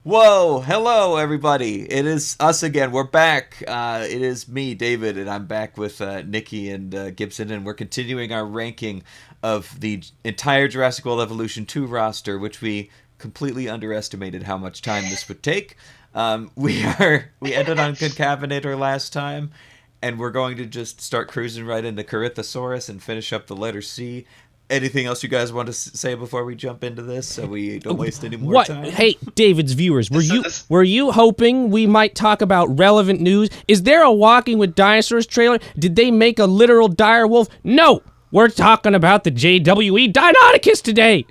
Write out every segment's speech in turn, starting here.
Whoa, hello everybody. It is us again. We're back. It is me, David, and I'm back with Nikki and Gibson, and we're continuing our ranking of the entire Jurassic World Evolution 2 roster, which we completely underestimated how much time this would take. We ended on Concavenator last time, and we're going to just start cruising right into Corythosaurus and finish up the letter C. Anything else you guys want to say before we jump into this, so we don't waste any more time? Hey, David's viewers, were you hoping we might talk about relevant news? Is there a Walking with Dinosaurs trailer? Did they make a literal dire wolf? No, we're talking about the JWE Deinonychus today.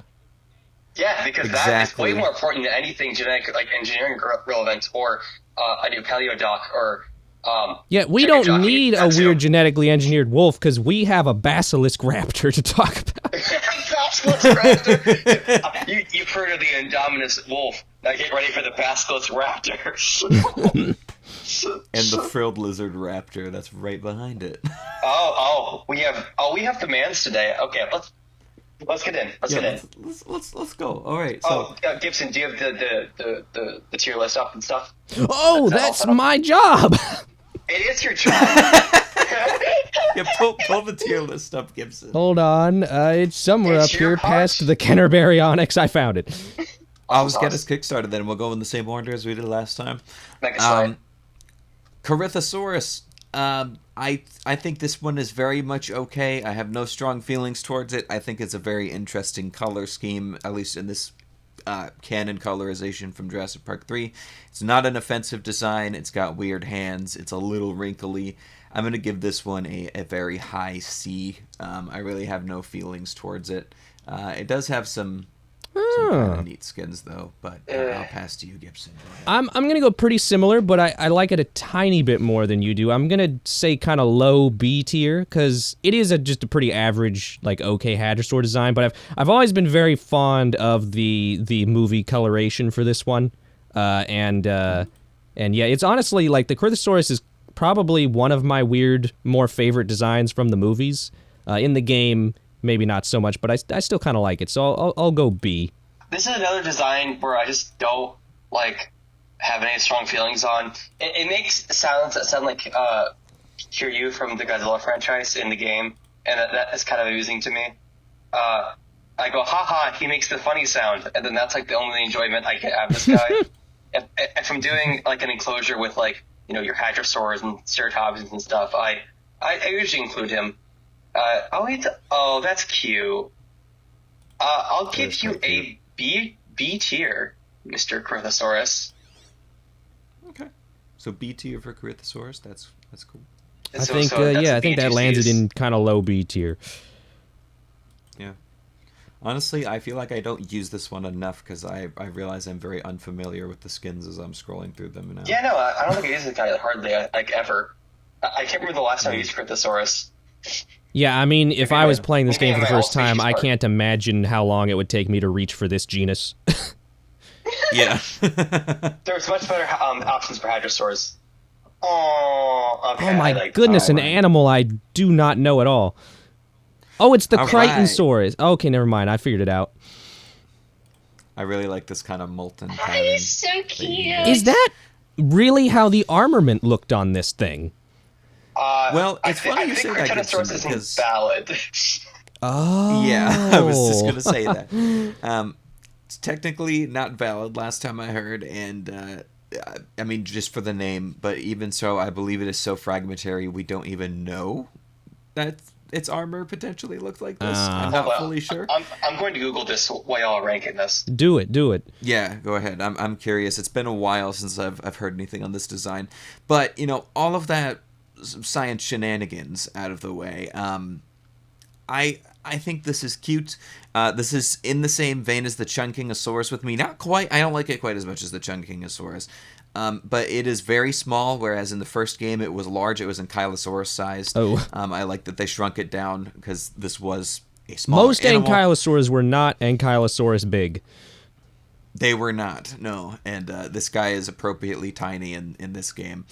Yeah, because that is way more important than anything genetic, like engineering relevant, or a new Paleodoc, or yeah, we don't need a weird genetically engineered wolf because we have a basilisk raptor to talk about. Basilisk raptor. You've heard of the Indominus wolf. Now get ready for the basilisk raptor. And the frilled lizard raptor that's right behind it. We have demands today. Okay, let's get in. Let's go. All right. So, Gibson, do you have the tier list up and stuff? Oh, that's my job. It is your job. Yeah, pull the tier list up, Gibson. Hold on, it's somewhere up here past the Kenner Onyx. I found it. Let's get us kickstarted then. We'll go in the same order as we did last time. Corythosaurus. I think this one is very much okay. I have no strong feelings towards it. I think it's a very interesting color scheme, at least in this canon colorization from Jurassic Park 3. It's not an offensive design. It's got weird hands. It's a little wrinkly. I'm going to give this one a very high C. I really have no feelings towards it. It does have some kind of neat skins, though, but I'll pass to you, Gibson. I'm going to go pretty similar, but I like it a tiny bit more than you do. I'm going to say kind of low B tier, because it is just a pretty average, like, okay Hadrosaur design, but I've always been very fond of the movie coloration for this one. And yeah, it's honestly, like, the Corythosaurus is probably one of my more favorite designs from the movies. In the game, maybe not so much, but I still kind of like it, so I'll go B. This is another design where I just don't, like, have any strong feelings on. It makes sounds that sound like Kiryu from the Godzilla franchise in the game, and that is kind of amusing to me. I go, haha, he makes the funny sound, and then that's, like, the only enjoyment I get out of this guy. if I'm doing, like, an enclosure with, like, you know, your Hadrosaurs and Ceratopsians and stuff, I usually include him. That's cute. I'll give you a B tier, Mr. Corythosaurus. Okay. So B tier for Corythosaurus. That's cool. I think that lands it in kind of low B tier. Yeah. Honestly, I feel like I don't use this one enough because I realize I'm very unfamiliar with the skins as I'm scrolling through them now. Yeah, no, I don't think I use this guy hardly, like, ever. I can't remember the last time I used Corythosaurus. Yeah, I mean, if I was playing this game for the first time, I can't imagine how long it would take me to reach for this genus. Yeah. There's much better options for Hadrosaurs. Oh, okay. Oh my goodness, an animal I do not know at all. Oh, it's the Crichtonsaurus. Right. Okay, never mind. I figured it out. I really like this kind of molten pattern. Oh, he's so cute. Is that really how the armament looked on this thing? Well, it's funny you say that, Gibson, because valid. Oh. Yeah, I was just going to say that. It's technically not valid last time I heard, and I mean, just for the name, but even so, I believe it is so fragmentary we don't even know that its armor potentially looked like this. I'm not fully sure. I'm going to Google this while y'all are ranking this. Do it. Yeah, go ahead. I'm curious. It's been a while since I've heard anything on this design, but you know, all of that science shenanigans out of the way. I think this is cute. This is in the same vein as the Chunkingosaurus with me. Not quite. I don't like it quite as much as the Chunkingosaurus. But it is very small, whereas in the first game it was large. It was Ankylosaurus sized. Oh. I like that they shrunk it down because this was a small Most animal. Ankylosaurs were not Ankylosaurus big. They were not, no. And this guy is appropriately tiny in this game.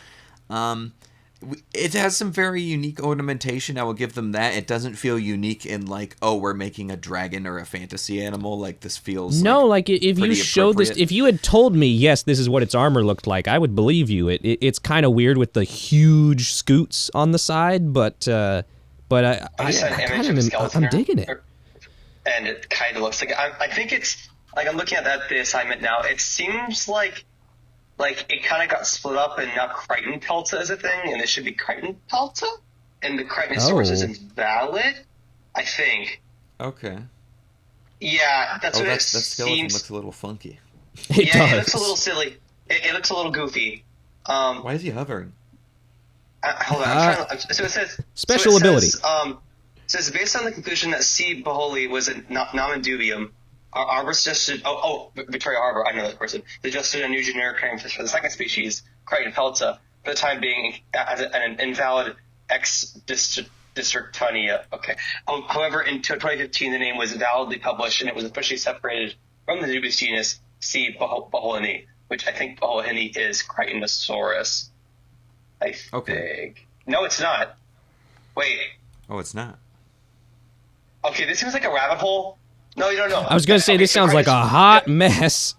It has some very unique ornamentation. I will give them that. It doesn't feel unique in like, oh, we're making a dragon or a fantasy animal. Like this feels if you showed this, if you had told me, yes, this is what its armor looked like, I would believe you. It's kind of weird with the huge scoots on the side, but I'm digging it. And it kind of looks like I think it's like I'm looking at the assignment now. It seems like it kind of got split up, and now Crichtonsaurus is a thing, and it should be Crichtonsaurus, and the Crichtonsaurus is invalid, I think. Okay. Yeah, that's what that it skeleton seems. looks a little funky. It does. It looks a little silly. It looks a little goofy. Why is he hovering? Hold on, I'm trying to, so it says special ability. It says based on the conclusion that C. Baholi was a nomen dubium. Arbor suggested. Victoria Arbor. I know that person. Suggested a new generic name for the second species, Crichtonsaurus, for the time being as an invalid ex districtonia. Okay. However, in 2015, the name was validly published, and it was officially separated from the dubious genus C. Baholini, which I think Baholini is Crichtonsaurus. I think. No, it's not. Wait. Oh, it's not. Okay, this seems like a rabbit hole. No, you don't know. I was going to say, this sounds like a hot mess.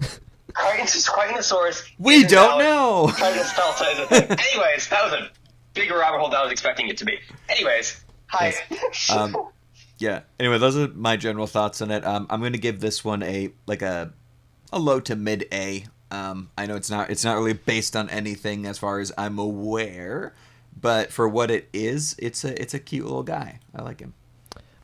Crichtonsaurus. We don't know. Crichtonsaurus is a thing. Anyways, that was a bigger rabbit hole than I was expecting it to be. Anyways, hi. Yes. Yeah. Anyway, those are my general thoughts on it. I'm going to give this one a low to mid A. I know it's not really based on anything as far as I'm aware, but for what it is, it's a cute little guy. I like him.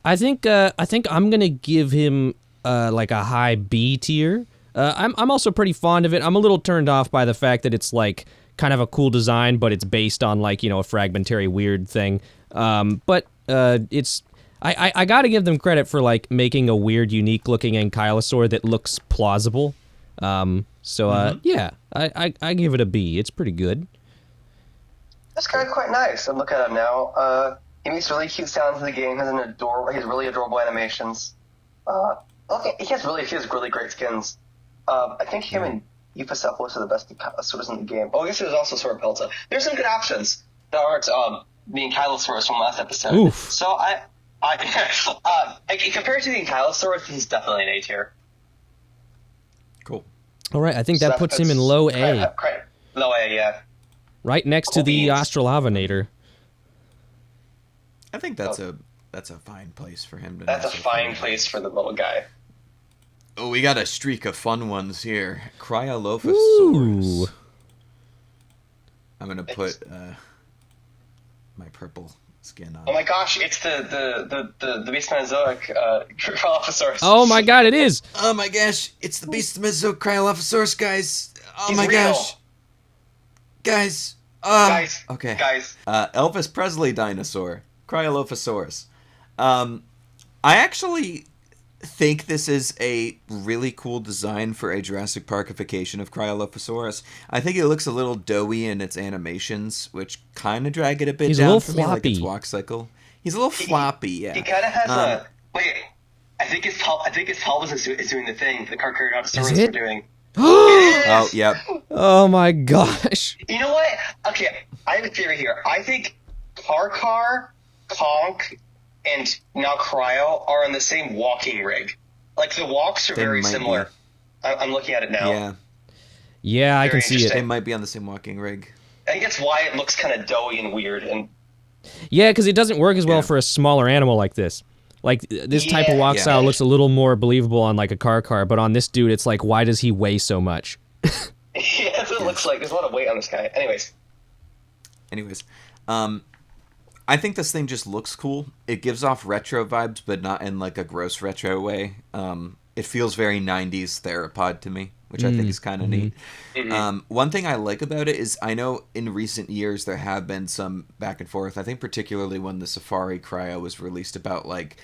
I think I'm gonna give him like a high B tier. I'm also pretty fond of it. I'm a little turned off by the fact that it's like kind of a cool design, but it's based on like a fragmentary weird thing. But it's I gotta give them credit for like making a weird, unique looking ankylosaur that looks plausible. Yeah, I give it a B. It's pretty good. That's kind of quite nice. I'm looking at him now. He makes really cute sounds in the game. He has really adorable animations. He has really great skins. I think him and Euoplocephalus are the best Ankylosaurs in the game. Oh, I guess there's also Sauropelta. There's some good options that aren't the Ankylosaurus from last episode. Oof. So compared to the Ankylosaurus, he's definitely an A tier. Cool. All right, I think that puts him in low A. Low A, yeah. Right next to the Australovenator. I think that's a fine place for him to. That's a fine place for the little guy. Oh, we got a streak of fun ones here. Cryolophosaurus. Ooh. I'm gonna put my purple skin on. Oh my gosh, it's the Beast Mesozoic Cryolophosaurus. Oh my god, it is! Oh my gosh, it's the Beast Mesozoic Cryolophosaurus, guys. Oh He's my real. gosh. Guys. Okay. Guys. Elvis Presley dinosaur. Cryolophosaurus. I actually think this is a really cool design for a Jurassic Parkification of Cryolophosaurus. I think it looks a little doughy in its animations, which kind of drag it a bit He's down a little for me, like its floppy. walk cycle. He's a little floppy, yeah. He kind of has wait. I think his pelvis is doing the thing the Carcharodontosaurus Is it? were doing. Oh, yep. Oh my gosh. You know what? Okay, I have a theory here. I think Karkar, Conk, and now Cryo are on the same walking rig. Like, the walks are They very might similar. I'm looking at it now. Yeah. Yeah, I Very can see it. interesting. They might be on the same walking rig. I think that's why it looks kind of doughy and weird. And Yeah, because it doesn't work as well Yeah. for a smaller animal like this. Like, this type of walk Yeah. style looks a little more believable on, like, a car, but on this dude, it's like, why does he weigh so much? yeah, that's what it looks like. There's a lot of weight on this guy. Anyways, I think this thing just looks cool. It gives off retro vibes, but not in like a gross retro way. It feels very 90s theropod to me, which I think is kind of neat. One thing I like about it is I know in recent years there have been some back and forth. I think particularly when the Safari Cryo was released about like,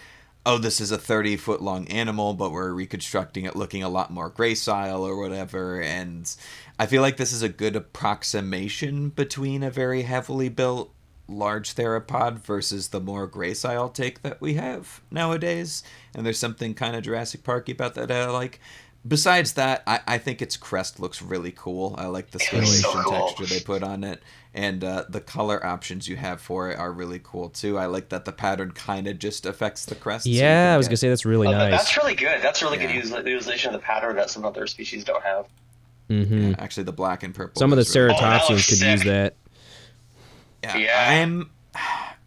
oh, this is a 30-foot long animal, but we're reconstructing it looking a lot more gracile or whatever. And I feel like this is a good approximation between a very heavily built large theropod versus the more gracile take that we have nowadays. And there's something kind of Jurassic Parky about that I like. besides that, I think its crest looks really cool. I like the looks so scalation cool. texture they put on it. And the color options you have for it are really cool, too. I like that the pattern kind of just affects the crest. So Yeah, I was going to say that's really nice. That's really good. That's really good Yeah. utilization of the pattern that some other species don't have. Mm-hmm. Yeah, actually, the black and purple. Some of the is really- ceratopsians could sick. use that. Yeah.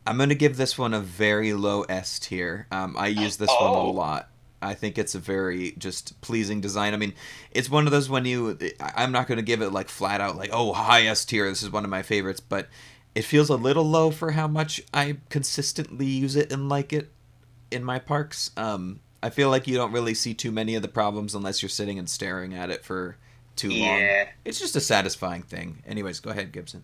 I'm going to give this one a very low S tier. I use this one a lot. I think it's a very just pleasing design. I mean, it's one of those when I'm not going to give it like flat out like, oh, high S tier, this is one of my favorites, but it feels a little low for how much I consistently use it and like it in my parks. I feel like you don't really see too many of the problems unless you're sitting and staring at it for too long. It's just a satisfying thing. Anyways, go ahead, Gibson.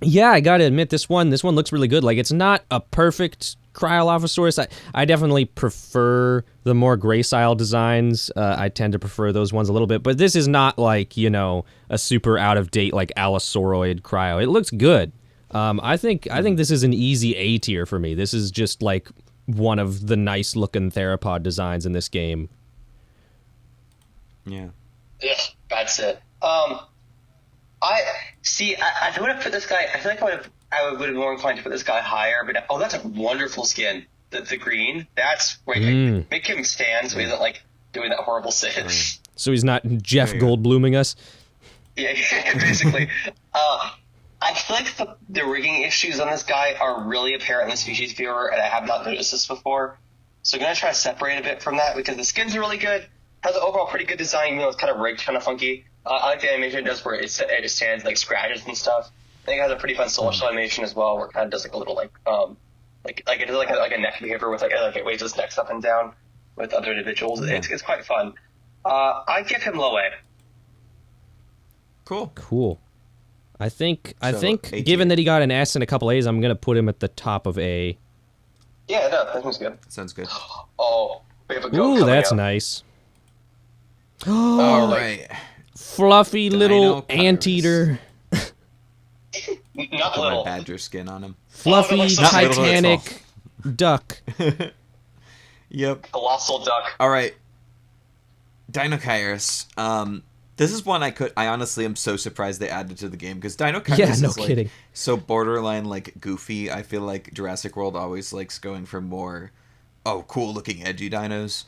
Yeah, I gotta admit this one looks really good. Like, it's not a perfect Cryolophosaurus. I definitely prefer the more gracile designs. I tend to prefer those ones a little bit, but this is not like, you know, a super out of date like Allosauroid Cryo. It looks good. I think this is an easy A tier for me. This is just like one of the nice looking theropod designs in this game. Yeah. Yeah, that's it. I would have put this guy. I feel like I would have been more inclined to put this guy higher. But that's a wonderful skin. The green. That's right. Make him stand so he isn't like doing that horrible sit. So he's not Jeff Goldbluming us. Yeah, basically. I feel like the rigging issues on this guy are really apparent in the species viewer, and I have not noticed this before. So I'm gonna try to separate a bit from that because the skins are really good. Has an overall pretty good design, even though it's kind of rigged, kind of funky. I like the animation it does where it stands like scratches and stuff. I think it has a pretty fun social animation as well, where it kind of does like a little like it does like a neck behavior with like it waves its neck up and down with other individuals. Yeah. It's quite fun. I give him low A. Cool. I think A given tier. that he got an S and a couple A's, I'm gonna put him at the top of A. Yeah, no, that sounds good. Sounds good. Oh, we have a goat Ooh, coming that's up. nice. All right. Fluffy little Dinocheirus. anteater. Not Put my little. badger skin on him. Fluffy looks so little, Titanic duck. Yep. Colossal duck. All right. Dinocheirus. This is one I honestly am so surprised they added to the game because Dinocheirus Yeah, no is like kidding. so borderline like goofy. I feel like Jurassic World always likes going for more cool looking edgy dinos.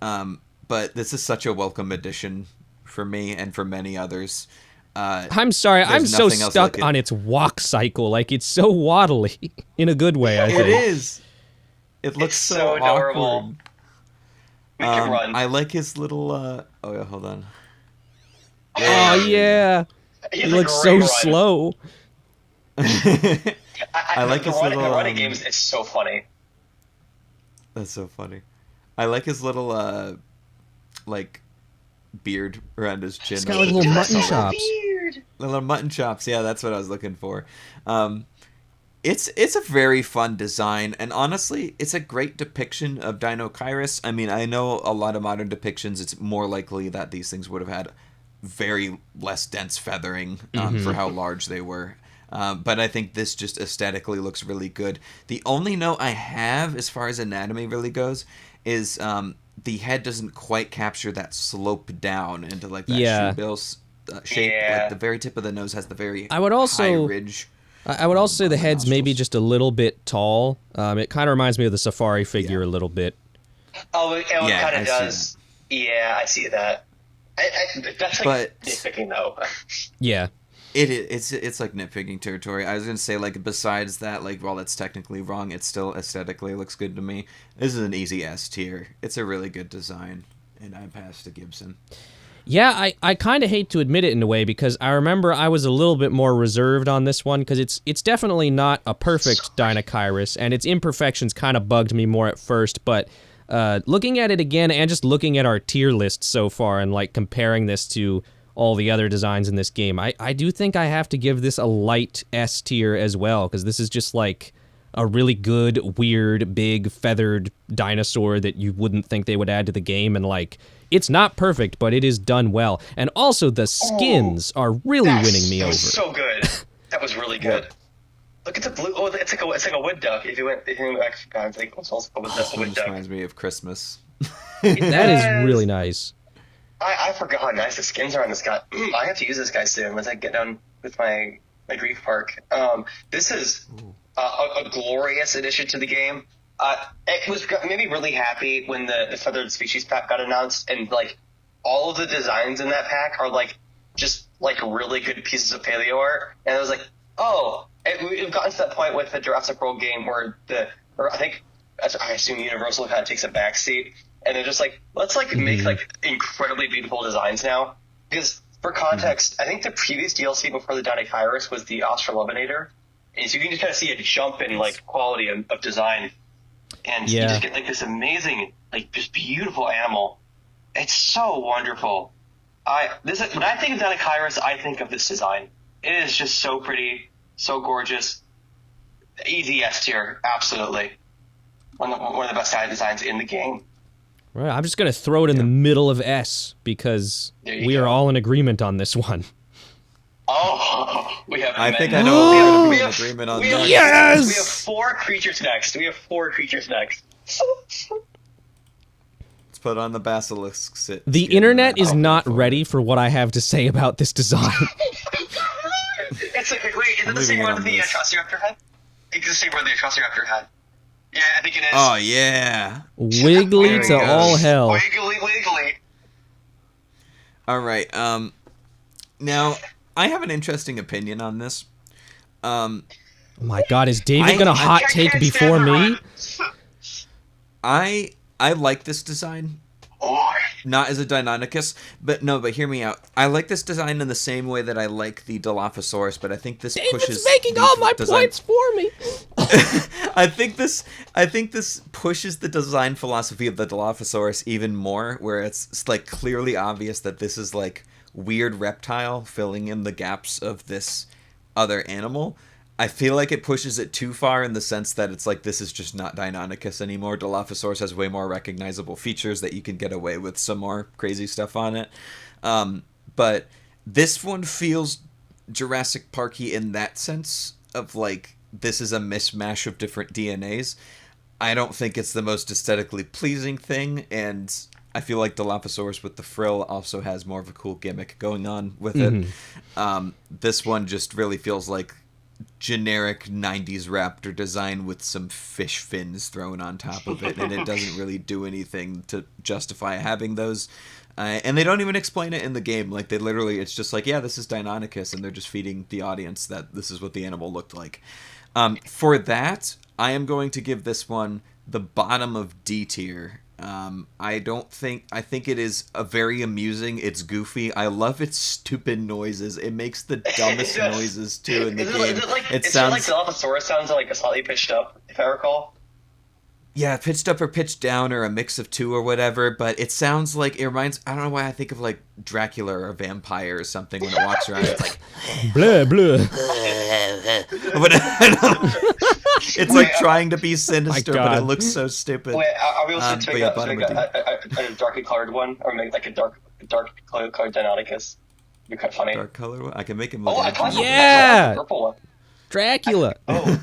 But this is such a welcome addition for me and for many others. I'm sorry, I'm There's so nothing else stuck like it. on its walk cycle. Like, it's so waddly in a good way, I think. It is. It looks It's so adorable. awkward. Make him run. I like his little. Oh yeah, hold on. Oh yeah, He it has a looks great so run. slow. I like his little. The running games. It's so funny. That's so funny. I like his little like beard around his chin. It's got like little mutton chops. Weird. Little mutton chops. Yeah, that's what I was looking for. It's a very fun design, and honestly, it's a great depiction of Dinocheirus. I mean, I know a lot of modern depictions, it's more likely that these things would have had very less dense feathering for how large they were. But I think this just aesthetically looks really good. The only note I have, as far as anatomy really goes, is the head doesn't quite capture that slope down into like that Yeah. shoebill shape. Yeah. Like the very tip of the nose has the very I would also- high ridge. I would also say the on head's maybe nostrils. just a little bit tall. It kind of reminds me of the safari figure a little bit. Oh, it Yeah, kind I of see does. Yeah, I see that. That's like But- nitpicking though. Yeah. It's like nitpicking territory. I was gonna say, like, besides that, like, while it's technically wrong, it still aesthetically looks good to me. This is an easy S tier. It's a really good design, and I pass to Gibson. Yeah, I kind of hate to admit it in a way because I remember I was a little bit more reserved on this one because it's definitely not a perfect Dinocheirus, and its imperfections kind of bugged me more at first, but looking at it again and just looking at our tier list so far and like comparing this to all the other designs in this game, I do think I have to give this a light S tier as well because this is just like a really good, weird, big, feathered dinosaur that you wouldn't think they would add to the game, and like, it's not perfect, but it is done well. And also, the skins are really winning me That over. was so good. That was really good. Look at the blue. Oh, it's like a wood duck. If you went back, I think it's also a wood This one wood just duck. reminds me of Christmas. That is really nice. I forgot how nice the skins are on this guy. I have to use this guy soon once I get done with my grief park. This is a glorious addition to the game. It made me really happy when the Feathered Species pack got announced, and like all of the designs in that pack are like just like really good pieces of paleo art. And I was like, we've gotten to that point with the Jurassic World game where I assume Universal kind of takes a backseat, and they're just like, let's like make like incredibly beautiful designs now. Because for context, I think the previous DLC before the Dinocheirus was the Australopithecus, and so you can just kind of see a jump in like quality of design, and you just get like this amazing, like just beautiful animal. It's so wonderful. When I think of Dinocheirus, I think of this design. It is just so pretty, so gorgeous. Easy S tier, absolutely. One of the best designs in the game. Right, I'm just going to throw it in the middle of S because we are all in agreement on this one. Oh, we have. I think I know we have agreement on that. Yes! We have 4 creatures next. Let's put on the basilisk sit. The internet is not ready for what I have to say about this design. Is it the same one that the Atrociraptor had? It's the same one the Atrociraptor had. Yeah, I think it is. Oh, yeah. Wiggly to all hell. Wiggly. All right. Now, I have an interesting opinion on this. Oh my God, is David going to hot take before me? I like this design. Not as a Deinonychus, but hear me out. I like this design in the same way that I like the Dilophosaurus, but I think this pushes making all my points for me. I think this pushes the design philosophy of the Dilophosaurus even more, where it's like clearly obvious that this is like weird reptile filling in the gaps of this other animal. I feel like it pushes it too far in the sense that it's like, this is just not Deinonychus anymore. Dilophosaurus has way more recognizable features that you can get away with some more crazy stuff on it. But this one feels Jurassic Parky in that sense of like, this is a mishmash of different DNAs. I don't think it's the most aesthetically pleasing thing, and I feel like Dilophosaurus with the frill also has more of a cool gimmick going on with it. This one just really feels like generic 90s raptor design with some fish fins thrown on top of it, and it doesn't really do anything to justify having those. And they don't even explain it in the game. Like, they literally, it's just like, yeah, this is Deinonychus, and they're just feeding the audience that this is what the animal looked like. For that, I am going to give this one the bottom of D tier. I think it is a very amusing. It's goofy. I love its stupid noises. It makes the dumbest noises too in the game. It sounds like Dilophosaurus sounds like a slightly pitched up, if I recall. Yeah, pitched up or pitched down or a mix of two or whatever, but it sounds like, it reminds, I don't know why I think of like Dracula or a vampire or something when it walks around. It's like blah blah. But it's like trying to be sinister, but it looks so stupid. Wait, are we able to make a darkly colored one, or make like a dark colored Deinonychus? You're kind of funny. Dark color one? I can make him look yeah! Purple one. Dracula. Oh.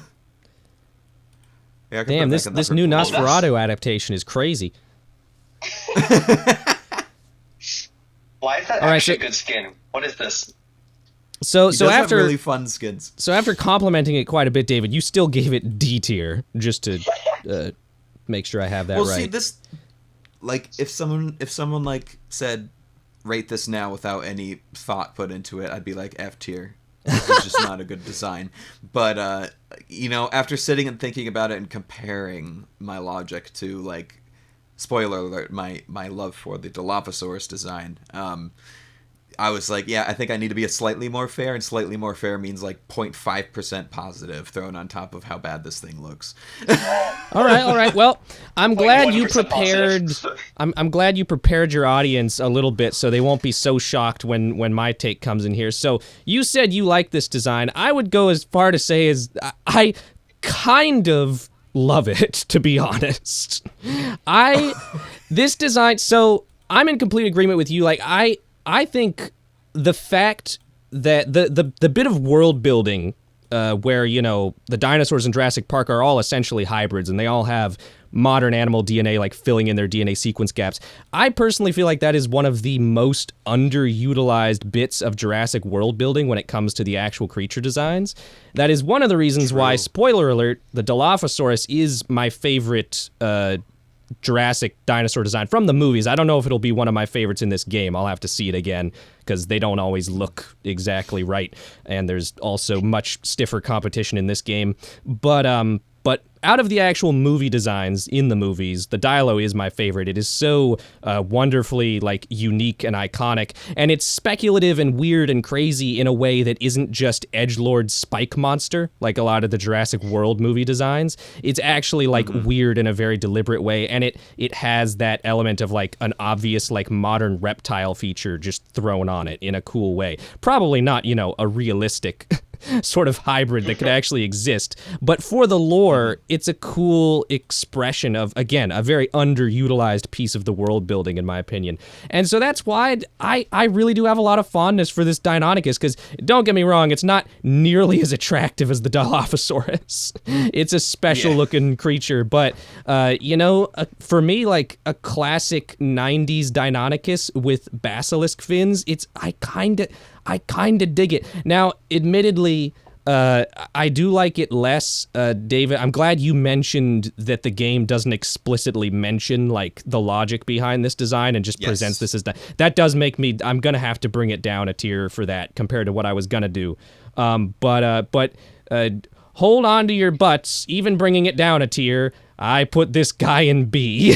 Yeah, damn, this new Nosferatu adaptation is crazy. Why is that actually a good skin? What is this? So after really fun skins. So after complimenting it quite a bit, David, you still gave it D tier just to make sure I have that right. Well, see, this, like, if someone like said rate this now without any thought put into it, I'd be like F tier. It's just not a good design. But you know, after sitting and thinking about it and comparing my logic to, like, spoiler alert, my love for the Dilophosaurus design, I was like, yeah, I think I need to be a slightly more fair, and slightly more fair means like 0.5% positive thrown on top of how bad this thing looks. All right. Well, I'm glad you prepared. I'm glad you prepared your audience a little bit so they won't be so shocked when my take comes in here. So you said you like this design. I would go as far to say as I kind of love it, to be honest. This design. So I'm in complete agreement with you. Like I think the fact that the bit of world building where, you know, the dinosaurs in Jurassic Park are all essentially hybrids and they all have modern animal DNA, like filling in their DNA sequence gaps. I personally feel like that is one of the most underutilized bits of Jurassic World building when it comes to the actual creature designs. That is one of the reasons why, spoiler alert, the Dilophosaurus is my favorite Jurassic dinosaur design from the movies. I don't know if it'll be one of my favorites in this game. I'll have to see it again because they don't always look exactly right, and there's also much stiffer competition in this game. But out of the actual movie designs in the movies, the Dilo is my favorite. It is so wonderfully like unique and iconic, and it's speculative and weird and crazy in a way that isn't just edgelord spike monster like a lot of the Jurassic World movie designs. It's actually like weird in a very deliberate way, and it has that element of like an obvious like modern reptile feature just thrown on it in a cool way. Probably not, a realistic sort of hybrid that could actually exist, but for the lore, it's a cool expression of, again, a very underutilized piece of the world building, in my opinion. And so that's why I really do have a lot of fondness for this Deinonychus, because don't get me wrong, it's not nearly as attractive as the Dilophosaurus. It's a special looking creature, but for me, like a classic 90s Deinonychus with basilisk fins, I kind of dig it. Now, admittedly, I do like it less, David. I'm glad you mentioned that the game doesn't explicitly mention like the logic behind this design and just presents this as that does make me. I'm gonna have to bring it down a tier for that compared to what I was gonna do. But hold on to your butts. Even bringing it down a tier, I put this guy in B.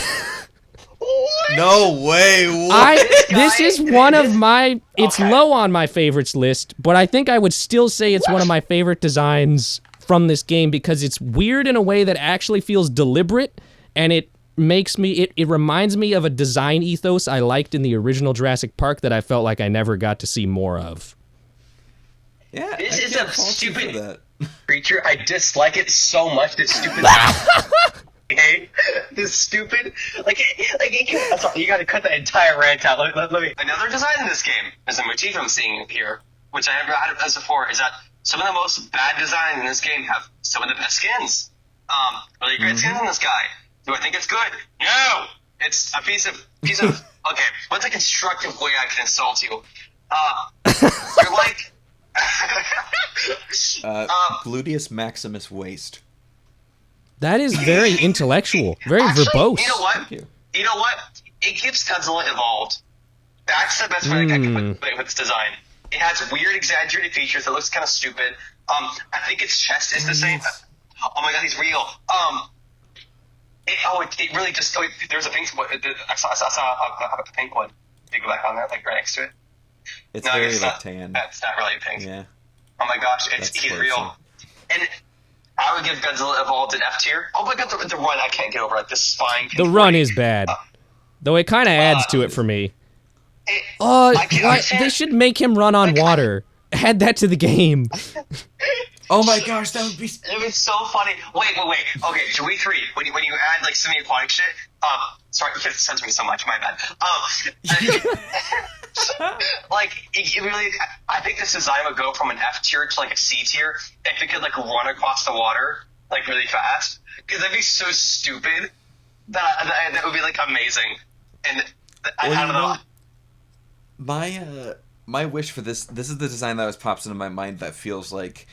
No way. What? This is one of my... It's low on my favorites list, but I think I would still say it's one of my favorite designs from this game because it's weird in a way that actually feels deliberate, and it makes me... It reminds me of a design ethos I liked in the original Jurassic Park that I felt like I never got to see more of. Yeah, this is a stupid creature. I dislike it so much. It's stupid. Okay, this stupid, you gotta cut that entire rant out. Let me. Another design in this game is a motif I'm seeing here, which I never had as before, is that some of the most bad designs in this game have some of the best skins. Really great skins in this guy. Do I think it's good? No! It's a piece of, okay, what's a constructive way I can insult you? You're like, Gluteus Maximus Waist. That is very intellectual, very verbose. You know what? You know what? It keeps Godzilla evolved. That's the best way I can put it with this desigin. It has weird, exaggerated features. It looks kind of stupid. I think its chest is the same. Oh my god, he's real. It really just. There's a pink one. I saw a pink one. You go back on there, like right next to it. It's very tan. That's not really pink. Yeah. Oh my gosh, he's real. And I would give Godzilla Evolved an F tier. Oh my god, the run, I can't get over it. The spine. The run is bad. Though it kind of adds to it for me. They should make him run on water. Add that to the game. Oh my gosh, that would be... It would be so funny. Wait. Okay, JWE2, when you add like semi-aquatic shit, sorry, you censor me so much, my bad. It really, I think this design would go from an F tier to like a C tier if it could like run across the water like really fast, because that'd be so stupid. That would be like amazing. And I don't know. My wish for this is the design that always pops into my mind that feels like,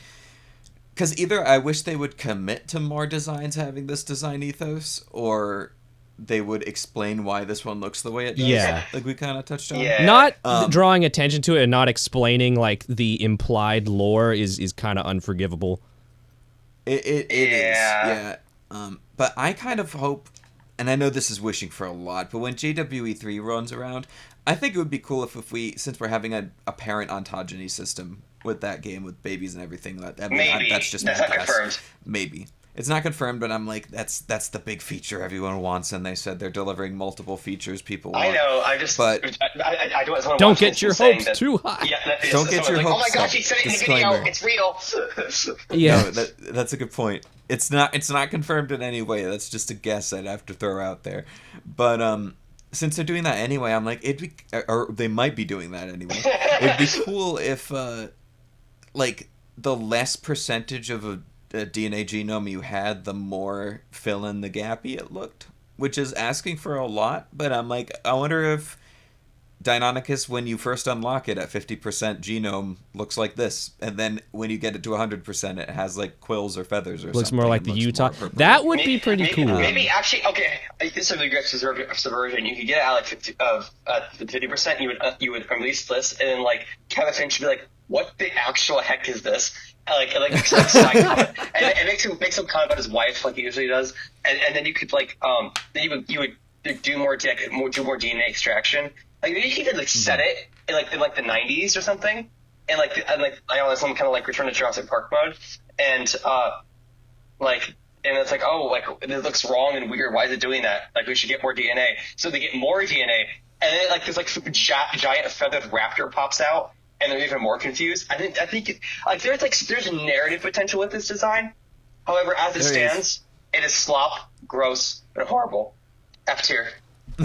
because either I wish they would commit to more designs having this design ethos, or they would explain why this one looks the way it does. Yeah. Like we kind of touched on. Yeah. Not drawing attention to it and not explaining like the implied lore is kind of unforgivable. It is. Yeah. But I kind of hope, and I know this is wishing for a lot, but when JWE3 runs around, I think it would be cool if we, since we're having a parent ontogeny system with that game with babies and everything, that's not confirmed. Maybe. It's not confirmed, but I'm like, that's the big feature everyone wants, and they said they're delivering multiple features people want. I know, I don't get your hopes too high. Yeah, don't get your hopes up. Oh my gosh, he said it in the video, it's real. Yeah. No, that's a good point. It's not confirmed in any way. That's just a guess I'd have to throw out there. But since they're doing that anyway, I'm like, or they might be doing that anyway. It'd be cool if like the less percentage of a DNA genome you had, the more fill in the gappy it looked, which is asking for a lot. But I'm like, I wonder if Deinonychus, when you first unlock it at 50% genome, looks like this, and then when you get it to 100%, it has like quills or feathers or looks something. more like the Utah. That would be pretty cool. Maybe actually, okay, this is a great subversion. You could get it at like 50%. You would release this, and then like Kevin Finch would be like, "What the actual heck is this?" And makes some side comment, and makes some comment about his wife, like he usually does, and then you could like then you would do more DNA extraction. Like maybe he could like set it in like the 90s or something, and I know some kind of like Return to Jurassic Park mode, and it's like, oh, like it looks wrong and weird. Why is it doing that? Like we should get more DNA. So they get more DNA, and then like this like super giant feathered raptor pops out, and they're even more confused. I think there's narrative potential with this design. However, as it stands, it is slop, gross, and horrible. F tier.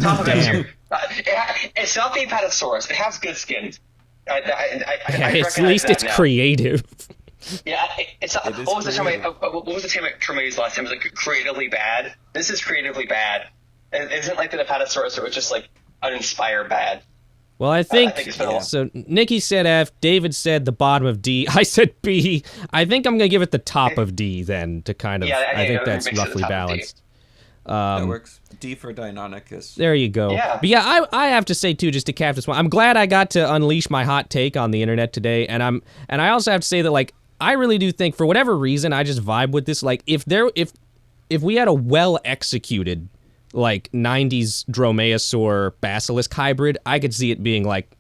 Top of F tier. It's not the Apatosaurus. It has good skin. At least it's creative. Yeah, it's not. What was the term I used last time? It was like creatively bad. This is creatively bad. It isn't like the Apatosaurus, it was just like uninspired bad. Well, I think so. Nikki said F. David said the bottom of D. I said B. I think I'm gonna give it the top of D then to kind of. Yeah, I think that's roughly balanced. That works. D for Deinonychus. There you go. Yeah. But yeah, I have to say too, just to cap this one, I'm glad I got to unleash my hot take on the internet today, and I also have to say that like I really do think for whatever reason I just vibe with this. Like if we had a well executed like 90s Dromaeosaur Basilisk hybrid, I could see it being like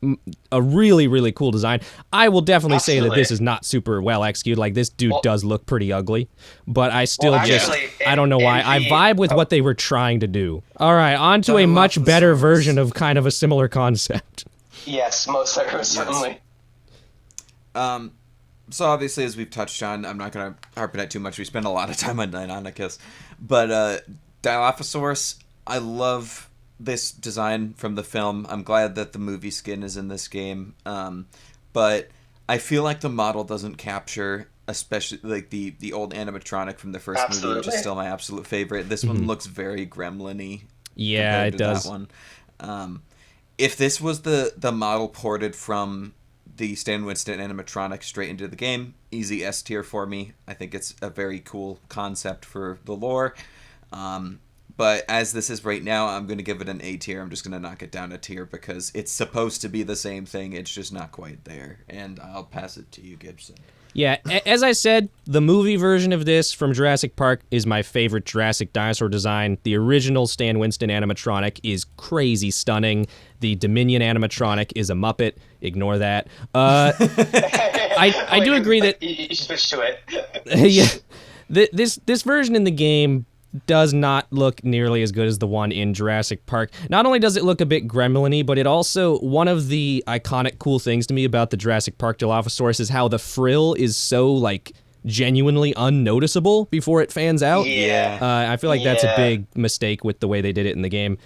a really, really cool design. I will definitely say that this is not super well executed. Like this dude does look pretty ugly, but I still I don't know why. I vibe with what they were trying to do. All right, on to a much better version of kind of a similar concept. Yes, most certainly. So obviously, as we've touched on, I'm not going to harp on it too much. We spend a lot of time on Deinonychus, but Dilophosaurus, I love this design from the film. I'm glad that the movie skin is in this game, but I feel like the model doesn't capture, especially like the old animatronic from the first movie, which is still my absolute favorite. This one looks very gremlin-y. Yeah, it does. That one. If this was the model ported from the Stan Winston animatronic straight into the game, easy S tier for me. I think it's a very cool concept for the lore. But as this is right now, I'm going to give it an A tier. I'm just going to knock it down a tier because it's supposed to be the same thing. It's just not quite there. And I'll pass it to you, Gibson. Yeah, as I said, the movie version of this from Jurassic Park is my favorite Jurassic dinosaur design. The original Stan Winston animatronic is crazy stunning. The Dominion animatronic is a Muppet. Ignore that. I do agree that... You should switch to it. Yeah. This version in the game does not look nearly as good as the one in Jurassic Park. Not only does it look a bit gremlin-y, but it also, one of the iconic cool things to me about the Jurassic Park Dilophosaurus is how the frill is so, like, genuinely unnoticeable before it fans out. Yeah. I feel like that's a big mistake with the way they did it in the game.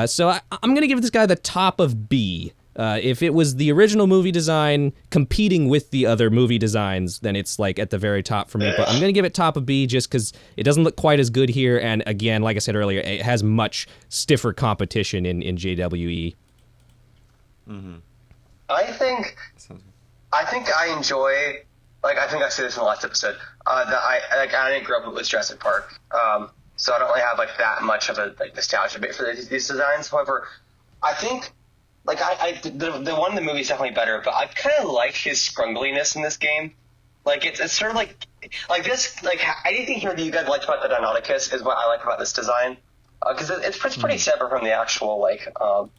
So I'm going to give this guy the top of B. If it was the original movie design competing with the other movie designs, then it's like at the very top for me. But I'm going to give it top of B just because it doesn't look quite as good here. And again, like I said earlier, it has much stiffer competition in JWE. Mm-hmm. I think I enjoy, like I think I said this in the last episode, that I didn't grow up with Jurassic Park. So I don't really have like that much of a like nostalgia bit for these designs. However, I think like the one in the movie is definitely better, but I kind of like his scrungliness in this game. Like it's sort of like this, like anything here that you guys liked about the Deinonychus is what I like about this design, because it's pretty separate from the actual like the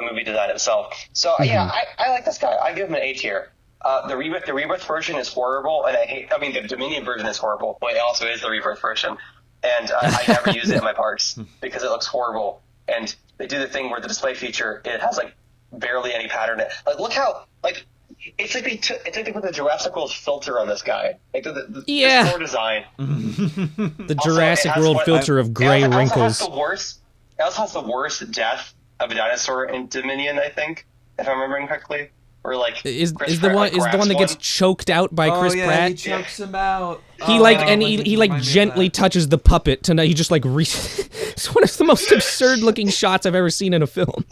movie design itself. So yeah, I like this guy. I give him an A tier. The rebirth version is horrible, and the Dominion version is horrible, but it also is the rebirth version, and I never use it in my parks because it looks horrible. And they do the thing where the display feature, it has like barely any pattern. Like look how like it's like they put the Jurassic World filter on this guy. Like the store design. The Jurassic World filter of gray wrinkles. It also has the worst death of a dinosaur in Dominion, I think, if I'm remembering correctly. Or like Is Chris the Pratt, one like, is the grabs one that gets choked out by Chris yeah, Pratt? he chokes him out. He he gently touches the puppet to he just like it's one of the most absurd looking shots I've ever seen in a film.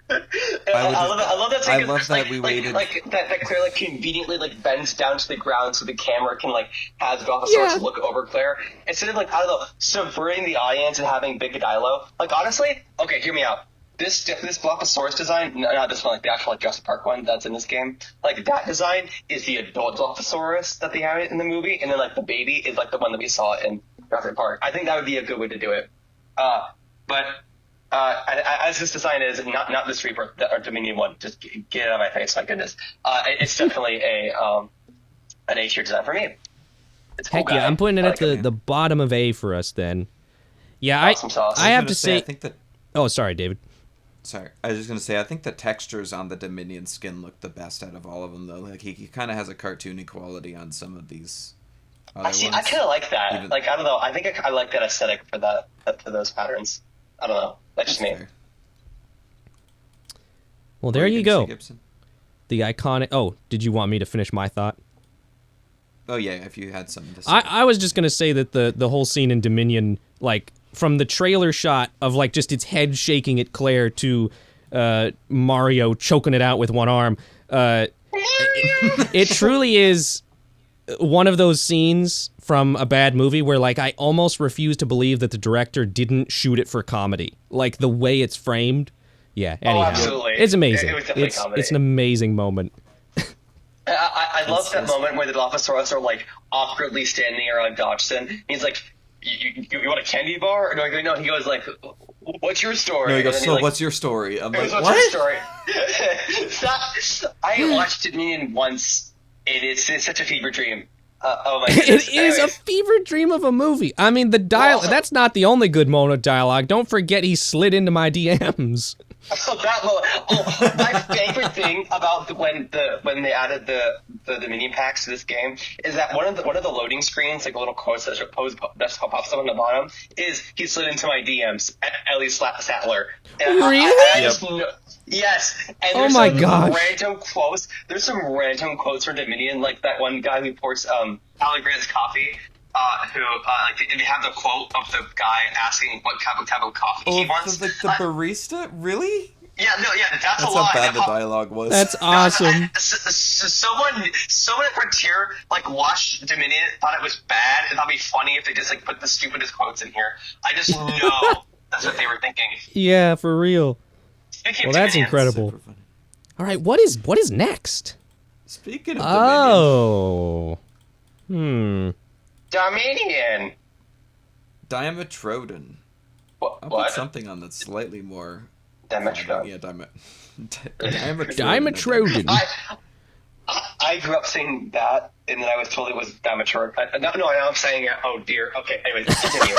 I love that. I love that we waited. Like that Claire like conveniently like bends down to the ground so the camera can like have Dilophosaurus look over Claire instead of like I don't know subverting the audience and having big Dilo. Like honestly, okay, hear me out. This Dilophosaurus design, not this one, like the actual like Jurassic Park one that's in this game. Like that design is the adult Dilophosaurus that they have in the movie, and then like the baby is like the one that we saw in Jurassic Park. I think that would be a good way to do it. But as this design is, not this Rebirth or Dominion one. Just get it out of my face, my goodness. It's definitely an A tier design for me. It's cool. Heck yeah, I'm putting it at the bottom of A for us then. Yeah, awesome sauce. I have to say. I think that. Oh, sorry, David. Sorry, I was just gonna say I think the textures on the Dominion skin look the best out of all of them, though. Like he kind of has a cartoony quality on some of these. I kind of like that. Even, like I don't know. I think I like that aesthetic for those patterns. I don't know. That's just me. Fair. Well, there you go. Gibson? The iconic. Oh, did you want me to finish my thought? Oh yeah, if you had something to say. I was just gonna say that the whole scene in Dominion, like from the trailer shot of like just its head shaking at Claire to Mario choking it out with one arm, it truly is one of those scenes from a bad movie where like I almost refuse to believe that the director didn't shoot it for comedy. Like the way it's framed. Yeah, anyhow. Oh, absolutely. It's amazing. It was definitely comedy. It's an amazing moment. I love that moment where the Dilophosaurus are like awkwardly standing around Dodgson. He's like, you want a candy bar? No, he goes like, what's your story? No, he goes, so what's your story? I'm like, what's what? your story? I watched Dominion once, and it's such a fever dream. Oh my goodness. It is a fever dream of a movie. I mean, the dialogue, that's not the only good moment of dialogue. Don't forget he slid into my DMs. My favorite thing about when they added the Dominion packs to this game is that one of the loading screens, like a little quotes that pops up on the bottom, is he slid into my DMs at Ellie Sattler. And really? I just know, yes. And oh my gosh. Random quotes. There's some random quotes from Dominion, like that one guy who pours Allegretta's coffee. They have the quote of the guy asking what type of coffee he wants. The barista? Really? Yeah, that's a how lie. bad the dialogue was. That's awesome. Someone at Frontier watched Dominion, thought it was bad, and thought it'd be funny if they just put the stupidest quotes in here. I just know that's what they were thinking. Yeah, for real. Speaking that's Dominion, incredible. All right, what is next? Speaking of Dominion, Dimetrodon. What? I'll put something on that's slightly more. Dimetrodon. Yeah, Dimetrodon. I grew up saying that, and then I was told it was Dimetrodon. No, I'm saying it. Oh dear. Okay. Anyways, continue.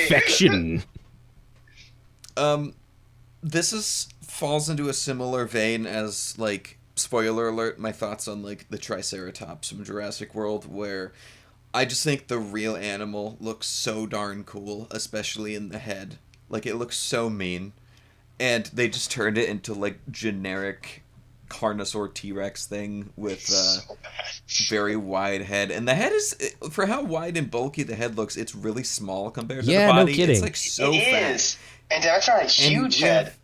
Infection. This falls into a similar vein as spoiler alert, my thoughts on the Triceratops from Jurassic World, where I just think the real animal looks so darn cool, especially in the head. It looks so mean, and they just turned it into generic Carnosaur T-Rex thing with very wide head, and the head is, for how wide and bulky the head looks, it's really small compared to the body. No kidding. It's so it fat. Is. And Dinosaur has a huge head.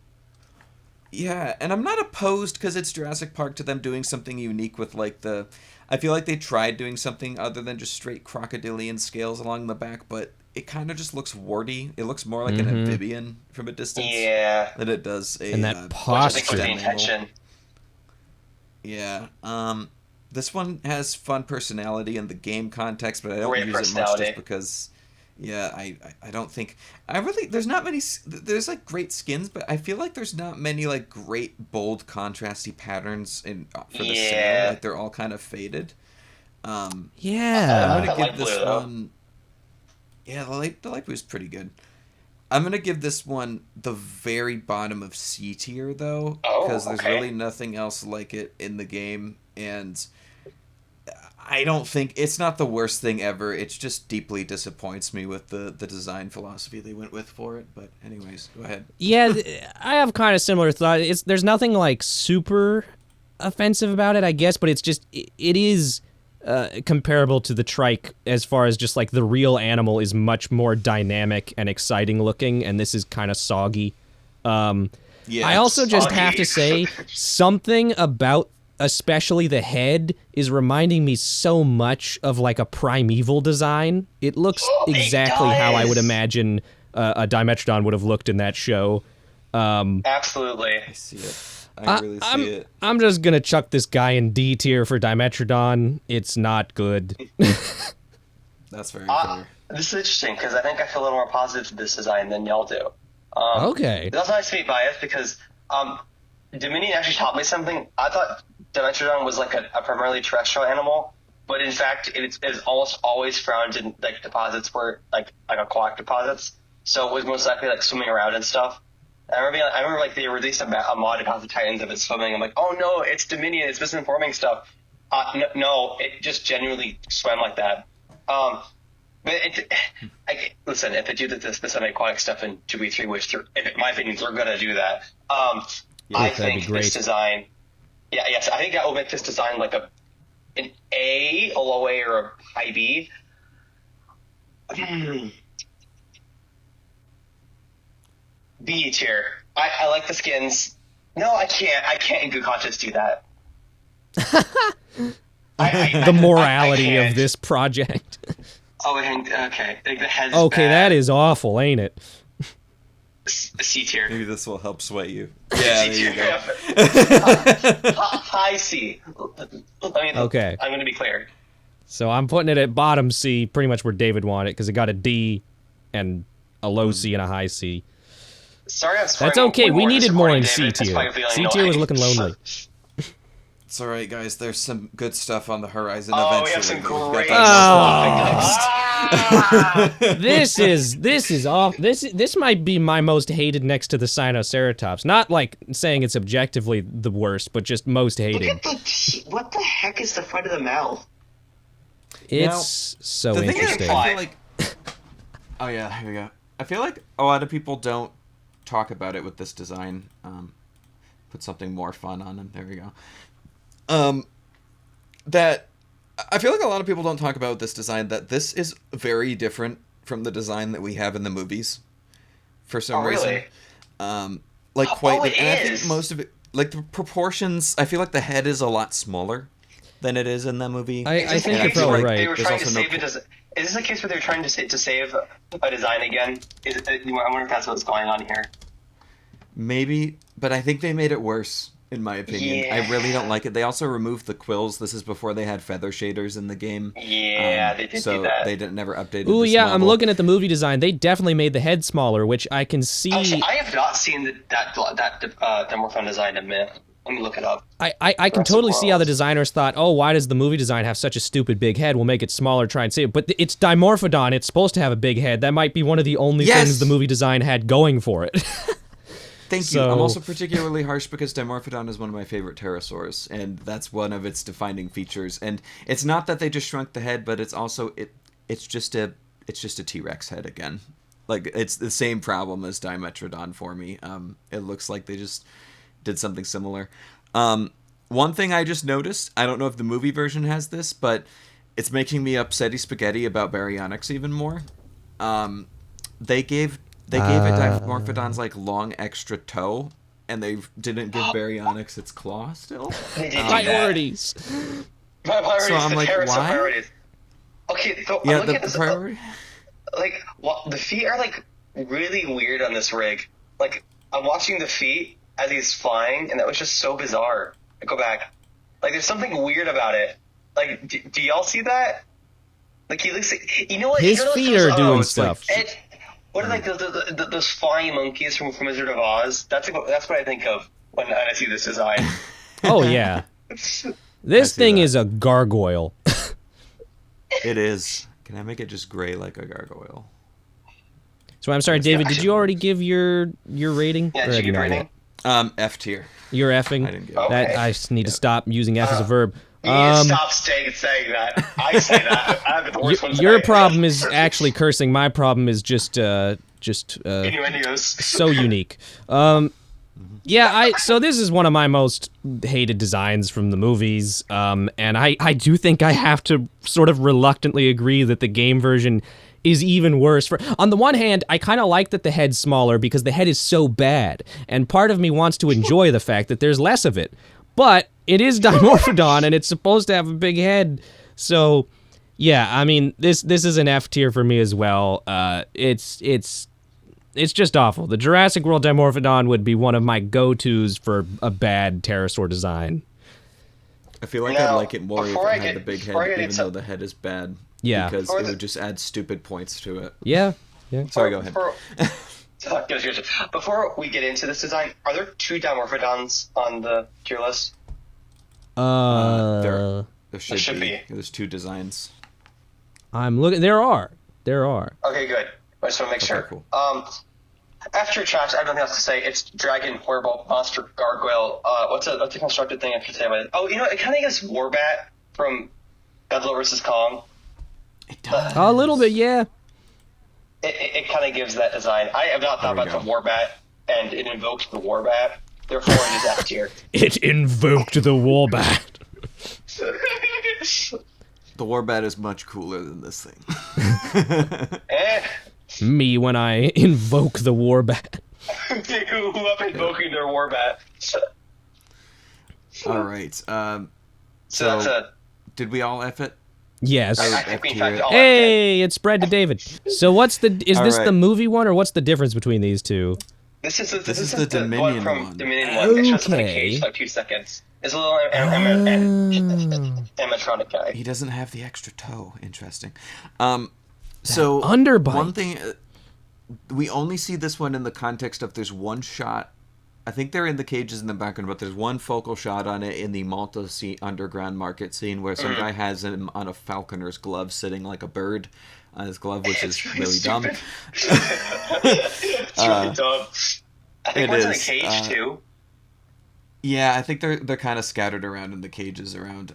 Yeah, and I'm not opposed because it's Jurassic Park to them doing something unique with I feel like they tried doing something other than just straight crocodilian scales along the back, but it kind of just looks warty. It looks more like an amphibian from a distance than it does a. And that posture. The intention. Yeah. This one has fun personality in the game context, but I don't use it much just because. Yeah, I don't think there's not many. There's great skins, but I feel like there's not many great bold contrasty patterns for the sale. They're all kind of faded. I'm gonna give this one. Yeah, the light blue is pretty good. I'm gonna give this one the very bottom of C tier though, because there's really nothing else like it in the game, and I don't think it's not the worst thing ever. It just deeply disappoints me with the design philosophy they went with for it. But anyways, go ahead. Yeah, I have kind of similar thought. There's nothing like super offensive about it, I guess, but it's just it is comparable to the trike as far as just like the real animal is much more dynamic and exciting looking, and this is kind of soggy. Yeah, I also just have to say something about especially the head is reminding me so much of like a primeval design. It looks exactly how I would imagine a Dimetrodon would have looked in that show. Absolutely. I see it. I really see it. I'm just gonna chuck this guy in D tier for Dimetrodon. It's not good. That's very fair. This is interesting because I think I feel a little more positive to this design than y'all do. Okay. It's also nice to be biased because Dominion actually taught me something. I thought Dimetrodon was like a primarily terrestrial animal, but in fact it is almost always found in like deposits where like aquatic deposits. So it was most likely like swimming around and stuff. I remember like they released a mod about the Titans of it swimming. I'm like, oh no, it's Dominion, it's misinforming stuff. No, it just genuinely swam like that. But listen, if they do this aquatic stuff in 2v3, which in my opinion they're gonna do that. I think this design, I think that will make this design like an A, a low A, or a high B. B tier. I like the skins. No, I can't in good conscience do that. The morality of this project. Oh, okay. Like the head's okay, bad. that is awful, ain't it? C tier. Maybe this will help sway you. Yeah, there you go. High C. Okay. I'm going to be clear. So I'm putting it at bottom C, pretty much where David wanted it, because it got a D and a low C and a high C. Sorry, I'm That's okay. We needed more in C tier. C tier was looking lonely. It's all right, guys. There's some good stuff on the horizon. Oh, eventually. we have some great stuff. This is off. This might be my most hated next to the Sinoceratops. Not like saying it's objectively the worst, but just most hated. Look at what the heck is the front of the mouth? It's so interesting. I feel like, oh yeah, here we go. I feel like a lot of people don't talk about it with this design. Put something more fun on them. There we go. That I feel like a lot of people don't talk about this design, that this is very different from the design that we have in the movies for some reason. Really? Like quite it and I is. think most of it, like the proportions, I feel like the head is a lot smaller than it is in the movie. I think you're probably right. They were trying to save it. Is this a case where they're trying to save a design again? I wonder if that's what's going on here. Maybe, but I think they made it worse. In my opinion, I really don't like it. They also removed the quills. This is before they had feather shaders in the game. Yeah, they did do that. They never updated. Ooh, this yeah, model. I'm looking at the movie design. They definitely made the head smaller, which I can see. Actually, I have not seen that Dimorphodon design in a minute. Let me look it up. I can totally see how the designers thought, oh, why does the movie design have such a stupid big head? We'll make it smaller, try and save it. But it's Dimorphodon. It's supposed to have a big head. That might be one of the only things the movie design had going for it. Thank you. I'm also particularly harsh because Dimorphodon is one of my favorite pterosaurs, and that's one of its defining features. And it's not that they just shrunk the head, but it's also it's just a T-Rex head again. Like it's the same problem as Dimetrodon for me. It looks like they just did something similar. One thing I just noticed, I don't know if the movie version has this, but it's making me upsetty spaghetti about Baryonyx even more. They gave it Dimorphodon's like long extra toe, and they didn't give Baryonyx its claw still. They did Priorities. Priorities. So I'm like, why? Priorities. Okay, so Yeah, I'm looking at the this. priority. Like, the feet are like really weird on this rig. Like, I'm watching the feet as he's flying, and that was just so bizarre. Go back. Like, there's something weird about it. Like, do y'all see that? Like, he looks. You know what? His feet are doing stuff. What are like those flying monkeys from Wizard of Oz? That's what I think of when I see this design. Oh yeah, this thing is a gargoyle. It is. Can I make it just gray like a gargoyle? So I'm sorry, David. Did you already give your rating? Yeah, did you give your rating? F tier. You're effing. I didn't get that. Okay. I just need to stop using F as a verb. You need to stop saying that. I say that. I have the worst one Your tonight. problem is actually cursing. My problem is just Innuendos. so unique. Yeah, so this is one of my most hated designs from the movies, and I do think I have to sort of reluctantly agree that the game version is even worse. On the one hand, I kind of like that the head's smaller because the head is so bad, and part of me wants to enjoy the fact that there's less of it. But it is Dimorphodon, and it's supposed to have a big head, so yeah, I mean, this is an F tier for me as well. It's just awful. The Jurassic World Dimorphodon would be one of my go-tos for a bad pterosaur design. I feel like I'd like it more if it had the big head, even though the head is bad. Yeah. Because it would just add stupid points to it. Yeah. Sorry, go ahead. Before we get into this design, are there 2 Dimorphodons on the tier list? There should be. There's 2 designs. I'm looking. There are. Okay, good. I just want to make sure. Cool. After trash, I have nothing else to say. It's dragon, horrible, monster, gargoyle. What's a constructed thing I can say about it? Oh, it kind of gives Warbat from Godzilla vs. Kong. It does. A little bit, yeah. It kind of gives that design. I have not thought about the Warbat, and it invoked the Warbat. Therefore, it is F tier. It invoked the Warbat. The Warbat is much cooler than this thing. Me when I invoke the Warbat. Who up invoking their Warbat? All right. So that's a... Did we all F it? Yes. I think we in fact all Hey, it's spread to David. So is this the movie one, or what's the difference between these two? This is the Dominion one from one. Dominion 1. It shows up in a cage for like 2 seconds. It's a little animatronic guy. He doesn't have the extra toe. Interesting. So underbite. One thing, we only see this one in the context of there's one shot. I think they're in the cages in the background, but there's one focal shot on it in the Malta underground market scene where some guy has him on a falconer's glove, sitting like a bird on his glove, which is really dumb. It's really dumb. I think one's in a cage too. Yeah, I think they're kind of scattered around in the cages around.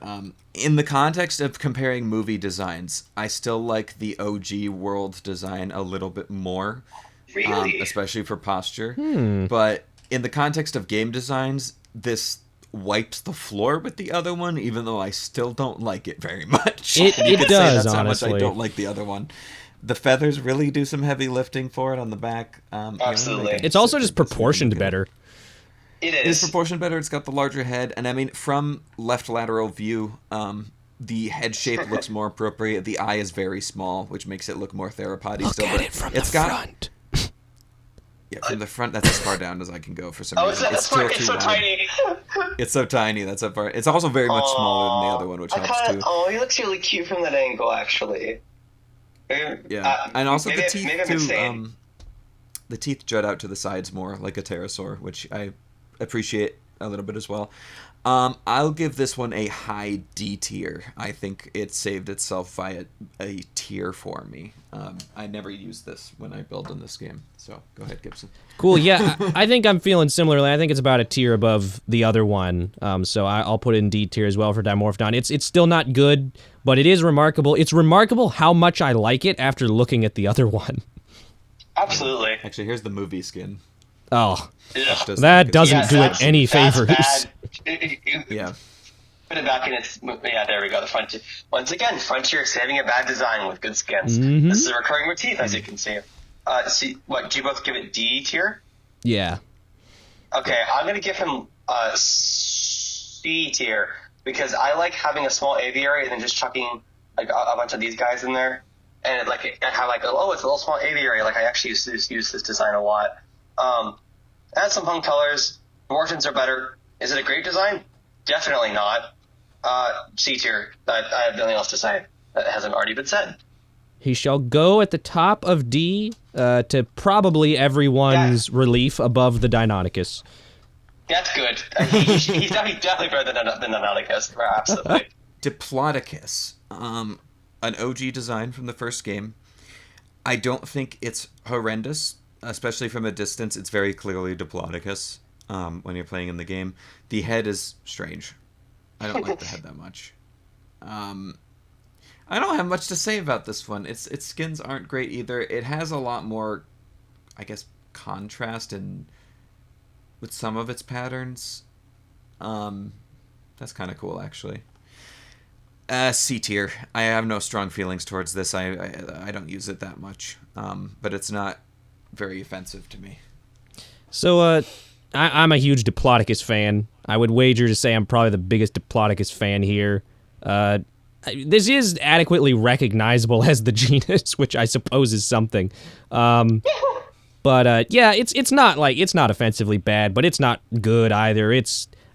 In the context of comparing movie designs, I still like the OG world design a little bit more, Really? especially for posture. But in the context of game designs, this wipes the floor with the other one, even though I still don't like it very much. It does, that's honestly. how much I don't like the other one. The feathers really do some heavy lifting for it on the back. Absolutely. It's also just proportioned better. It It's is. proportioned better. It's got the larger head, and I mean, from left lateral view, the head shape looks more appropriate. The eye is very small, which makes it look more theropody. Look still, at but it from it's the got, front. Yeah, from the front, that's as far down as I can go for some Oh, reason. it's still it's too so wide. tiny. It's so tiny. That's so far. It's also very much smaller than the other one, which helps too. Oh, he looks really cute from that angle, actually. Yeah, and also the teeth maybe I'm too. insane. The teeth jut out to the sides more, like a pterosaur, which I appreciate a little bit as well. I'll give this one a high D tier. I think it saved itself by a tier for me. I never use this when I build in this game. So go ahead, Gibson. Cool, yeah, I think I'm feeling similarly. I think it's about a tier above the other one, so I'll put it in D tier as well for Dimorphodon. It's still not good, but it is remarkable. It's remarkable how much I like it after looking at the other one. Absolutely. Actually, here's the movie skin. Oh, Ugh. that doesn't do it any that's favors. bad. Yeah. Put it back in its... Yeah, there we go. The Frontier. Once again, Frontier saving a bad design with good skins. Mhm. This is a recurring motif, as you can see. Do you both give it D tier? Yeah. Okay, I'm going to give him C tier because I like having a small aviary and then just chucking like a bunch of these guys in there. And I have like, oh, it's a little small aviary. Like I actually use this design a lot. Add some fun colors. Morphins are better. Is it a great design? Definitely not. C tier. I have nothing else to say. That hasn't already been said. He shall go at the top of D to probably everyone's relief above the Deinonychus. That's good. He's definitely better than Deinonychus. Absolutely. Diplodocus. An OG design from the first game. I don't think it's horrendous, especially from a distance. It's very clearly Diplodocus when you're playing in the game. The head is strange. I don't like the head that much. I don't have much to say about this one. Its skins aren't great either. It has a lot more, I guess, contrast and with some of its patterns. That's kind of cool, actually. C tier. I have no strong feelings towards this. I don't use it that much, but it's not very offensive to me. So, I'm a huge Diplodocus fan. I would wager to say I'm probably the biggest Diplodocus fan here. This is adequately recognizable as the genus, which I suppose is something. But yeah, it's not offensively bad, but it's not good either.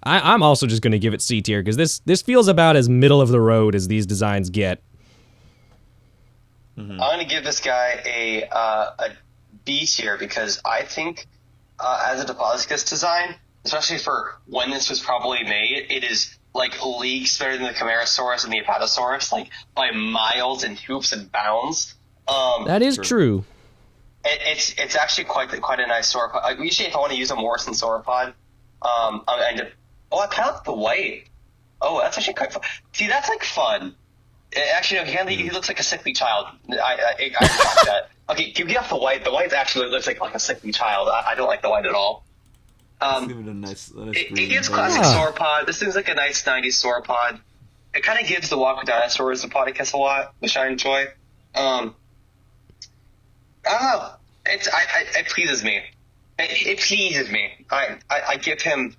I'm also just gonna give it C tier because this feels about as middle of the road as these designs get. I'm gonna give this guy a B tier because I think as a Diplodocus design, especially for when this was probably made, it is like leagues better than the Camarasaurus and the Apatosaurus, like by miles and hoops and bounds. That is true. It's actually quite a nice sauropod. Like, usually, if I want to use a Morrison sauropod, I kind of like the white. Oh, that's actually quite fun. See, that's like fun. Actually, no, he looks like a sickly child. I like that. Okay, get off the white. The white actually looks like a sickly child. I don't like the white at all. Give it a nice it gives classic sauropod. This seems like a nice 90s sauropod. It kind of gives the Walk with Dinosaurs the podcast a lot, which I enjoy. I don't know. It pleases me. It pleases me. I give him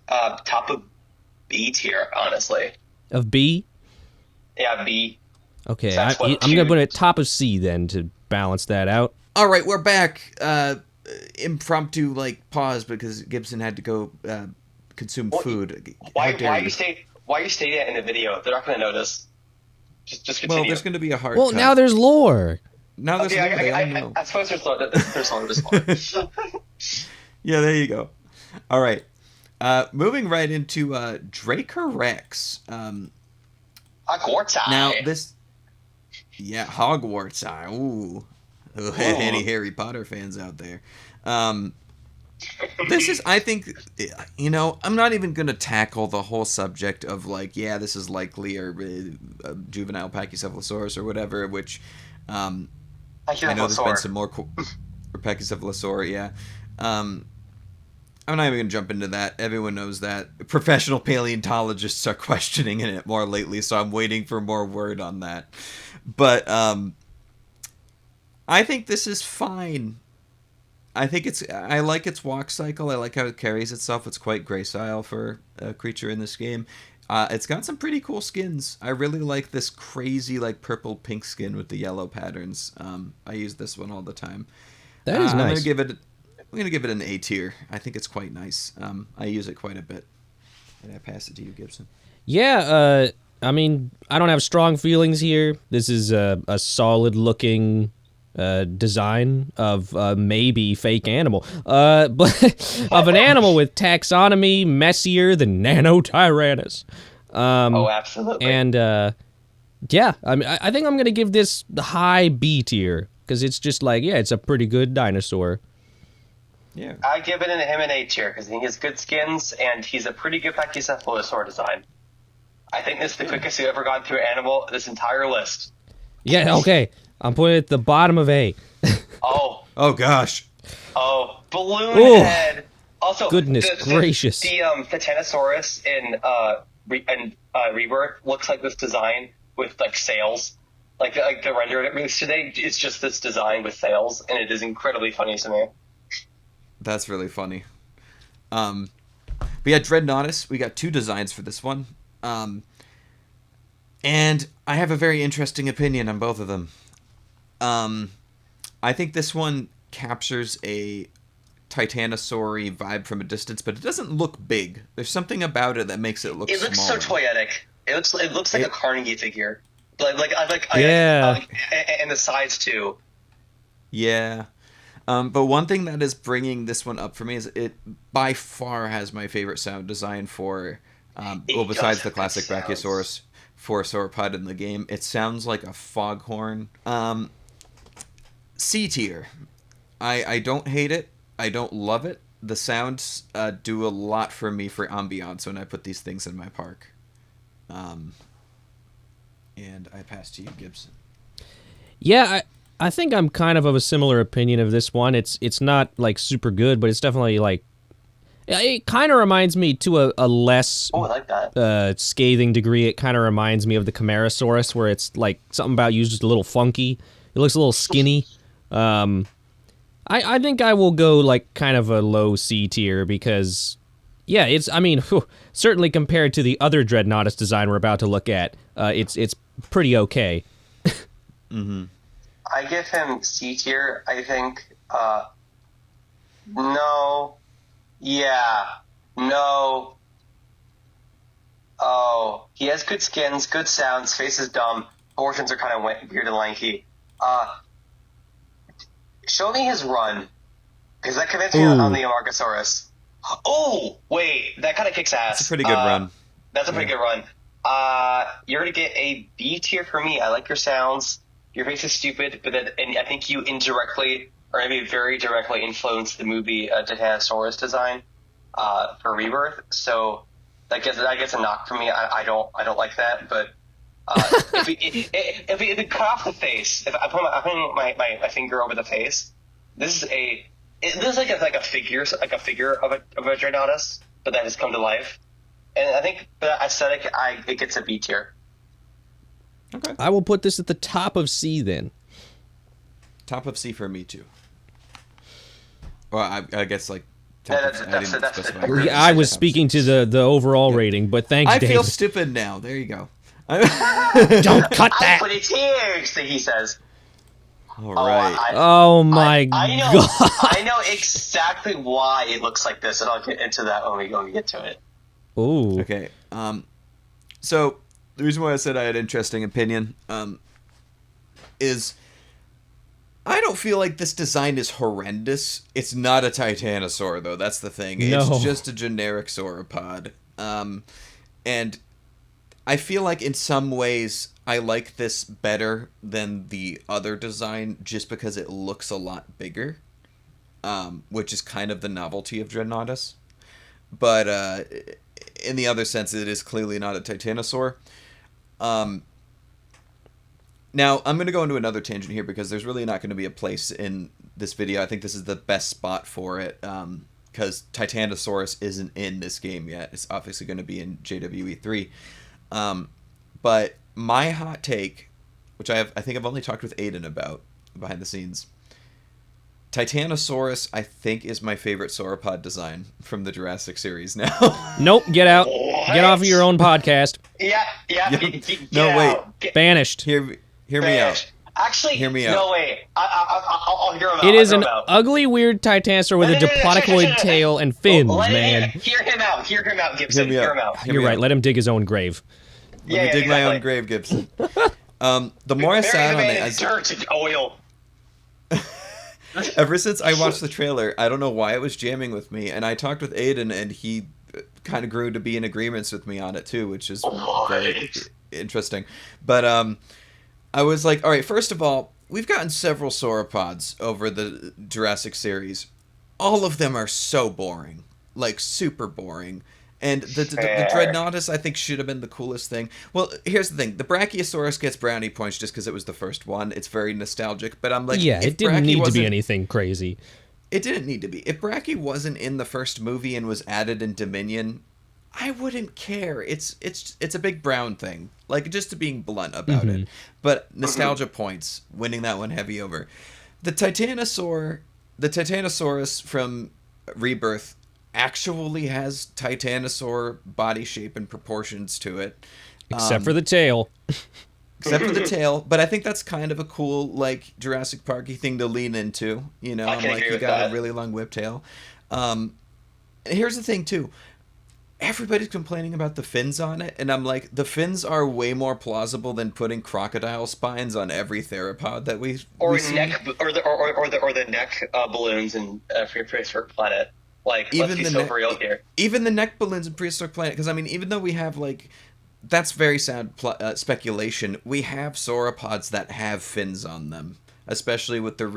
top of B tier, honestly. Of B? Yeah, B. Okay, I'm gonna put it top of C then to balance that out. All right, we're back. Impromptu pause because Gibson had to go consume food. Why you say that in the video? They're not gonna notice. Just continue. Well, there's gonna be a hard. Well, cut. now there's lore. Now there's lore. I suppose there's lore. There's lore. Yeah, there you go. All right. Moving right into Dracorex. Hogwarts eye. Now this, Hogwarts eye. Ooh, any Harry Potter fans out there? This is, I think, I'm not even gonna tackle the whole subject of this is likely a juvenile Pachycephalosaurus or whatever, which I know there's been some more or Pachycephalosaur, yeah. I'm not even going to jump into that. Everyone knows that. Professional paleontologists are questioning it more lately, so I'm waiting for more word on that. But I think this is fine. I like its walk cycle. I like how it carries itself. It's quite gracile for a creature in this game. It's got some pretty cool skins. I really like this crazy purple pink skin with the yellow patterns. I use this one all the time. That is nice. I'm going to give it an A tier. I think it's quite nice. I use it quite a bit. And I pass it to you, Gibson. Yeah, I mean, I don't have strong feelings here. This is a solid-looking design of maybe fake animal. But of an animal with taxonomy messier than Nanotyrannus. Absolutely. And, yeah, I think I'm going to give this the high B tier. Because it's just it's a pretty good dinosaur. Yeah. I give it him an A tier because I think he has good skins and he's a pretty good Pachycephalosaur design. I think this is the quickest we've ever gone through an animal this entire list. Yeah, okay. I'm putting it at the bottom of A. Oh. Oh, gosh. Oh, balloon head. Also, goodness gracious. The Titanosaurus in Rebirth looks like this design with sails. Like the render it released today is just this design with sails, and it is incredibly funny to me. That's really funny. But yeah, Dreadnoughtus, we got two designs for this one. And I have a very interesting opinion on both of them. I think this one captures a Titanosaur-y vibe from a distance, but it doesn't look big. There's something about it that makes it look small. It looks so toyetic. It looks like a Carnegie figure. Yeah. And the size too. Yeah. But one thing that is bringing this one up for me is it by far has my favorite sound design for, besides the classic Brachiosaurus for sauropod in the game, it sounds like a foghorn. C tier. I don't hate it. I don't love it. The sounds do a lot for me for ambiance when I put these things in my park. And I pass to you, Gibson. Yeah, I think I'm kind of a similar opinion of this one. It's not like super good, but it's definitely like it kind of reminds me to a less Oh, I like that. scathing degree. It kind of reminds me of the Chimerasaurus, where it's like something about you is just a little funky. It looks a little skinny. I think I will go like kind of a low C tier because, yeah, it's certainly compared to the other Dreadnoughtus design we're about to look at, it's pretty okay. Mm-hmm. I give him C tier. I think. No. Yeah. No. Oh, he has good skins, good sounds. Face is dumb. Proportions are kind of weird and lanky. Show me his run, because that convinced me on the Amargasaurus. Oh, wait, that kind of kicks ass. That's a pretty good run. That's a pretty good run. You're gonna get a B tier for me. I like your sounds. Your face is stupid, and I think you indirectly, or maybe very directly, influenced the movie Titanosaurus design for Rebirth. So that gets a knock for me. I don't like that, but if we cut off the face, if I put my finger over the face, this is like a figure of a Dreadnoughtus, but that has come to life. And I think for that aesthetic, it gets a B tier. Okay. I will put this at the top of C then. Top of C for me too. Well, I guess like. I was speaking to the overall rating, but thanks, I Dave. feel stupid now. There you go. Don't cut that. I put it here, he says. All right. Oh my God. I know exactly why it looks like this, and I'll get into that when we get to it. Ooh. Okay. So the reason why I said I had an interesting opinion is I don't feel like this design is horrendous. It's not a Titanosaur, though. That's the thing. No. It's just a generic sauropod. And I feel like in some ways I like this better than the other design just because it looks a lot bigger, which is kind of the novelty of Dreadnoughtus. But in the other sense, it is clearly not a Titanosaur. Now, I'm going to go into another tangent here because there's really not going to be a place in this video. I think this is the best spot for it because Titanosaurus isn't in this game yet. It's obviously going to be in JWE2. But my hot take, which I think I've only talked with Aiden about behind the scenes, Titanosaurus, I think, is my favorite sauropod design from the Jurassic series now. Nope, get out. What? Get off of your own podcast. Yeah. No, wait. Banished. Hear me out. Actually, hear me out. No, wait. I'll hear him out. It is an ugly, weird Titanosaur with a diplodocoid tail and fins, man. Hear him out, Gibson. Hear him out. You're right. Let him dig his own grave. Let me dig my own grave, Gibson. The more I sat on it, dirt and oil. Ever since I watched the trailer, I don't know why it was jamming with me, and I talked with Aiden, and he kind of grew to be in agreements with me on it too, which is very interesting. But I was like, all right, first of all, we've gotten several sauropods over the Jurassic series. All of them are so boring, like super boring. And the Dreadnoughtus, I think, should have been the coolest thing. Well, here's the thing. The Brachiosaurus gets brownie points just because it was the first one. It's very nostalgic. But I'm like... Yeah, it didn't need to be anything crazy. It didn't need to be. If Brachie wasn't in the first movie and was added in Dominion, I wouldn't care. It's a big brown thing. Like, just being blunt about it. But nostalgia points, winning that one heavy over. The Titanosaurus from Rebirth actually has Titanosaur body shape and proportions to it. Except for the tail. Except for the tail. But I think that's kind of a cool, like, Jurassic Parky thing to lean into. You know, I'm like, you got a really long whip tail. And here's the thing, too. Everybody's complaining about the fins on it, and I'm like, the fins are way more plausible than putting crocodile spines on every theropod that we neck or the neck balloons in Prehistoric Planet. Like, even let's be so real here. Even the neck balloons in Prehistoric Planet, because I mean, even though we have like, that's very sound speculation. We have sauropods that have fins on them, especially with the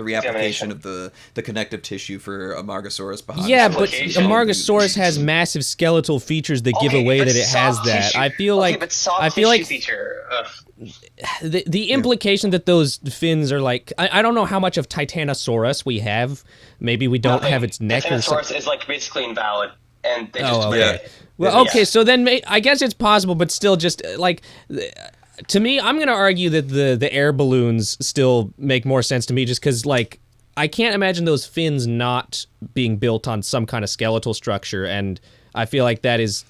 reapplication of the connective tissue for Amargasaurus behind. Yeah, the but sword. Amargasaurus has massive skeletal features that give away that it has that. Tissue. I feel like but soft I feel like tissue feature. the implication that those fins are like I don't know how much of Titanosaurus we have. Maybe we don't have its neck or something. Titanosaurus is like basically invalid, and they just okay. Well, okay, so then I guess it's possible, but still, just like to me, I'm gonna argue that the air balloons still make more sense to me, just because like I can't imagine those fins not being built on some kind of skeletal structure, and I feel like that is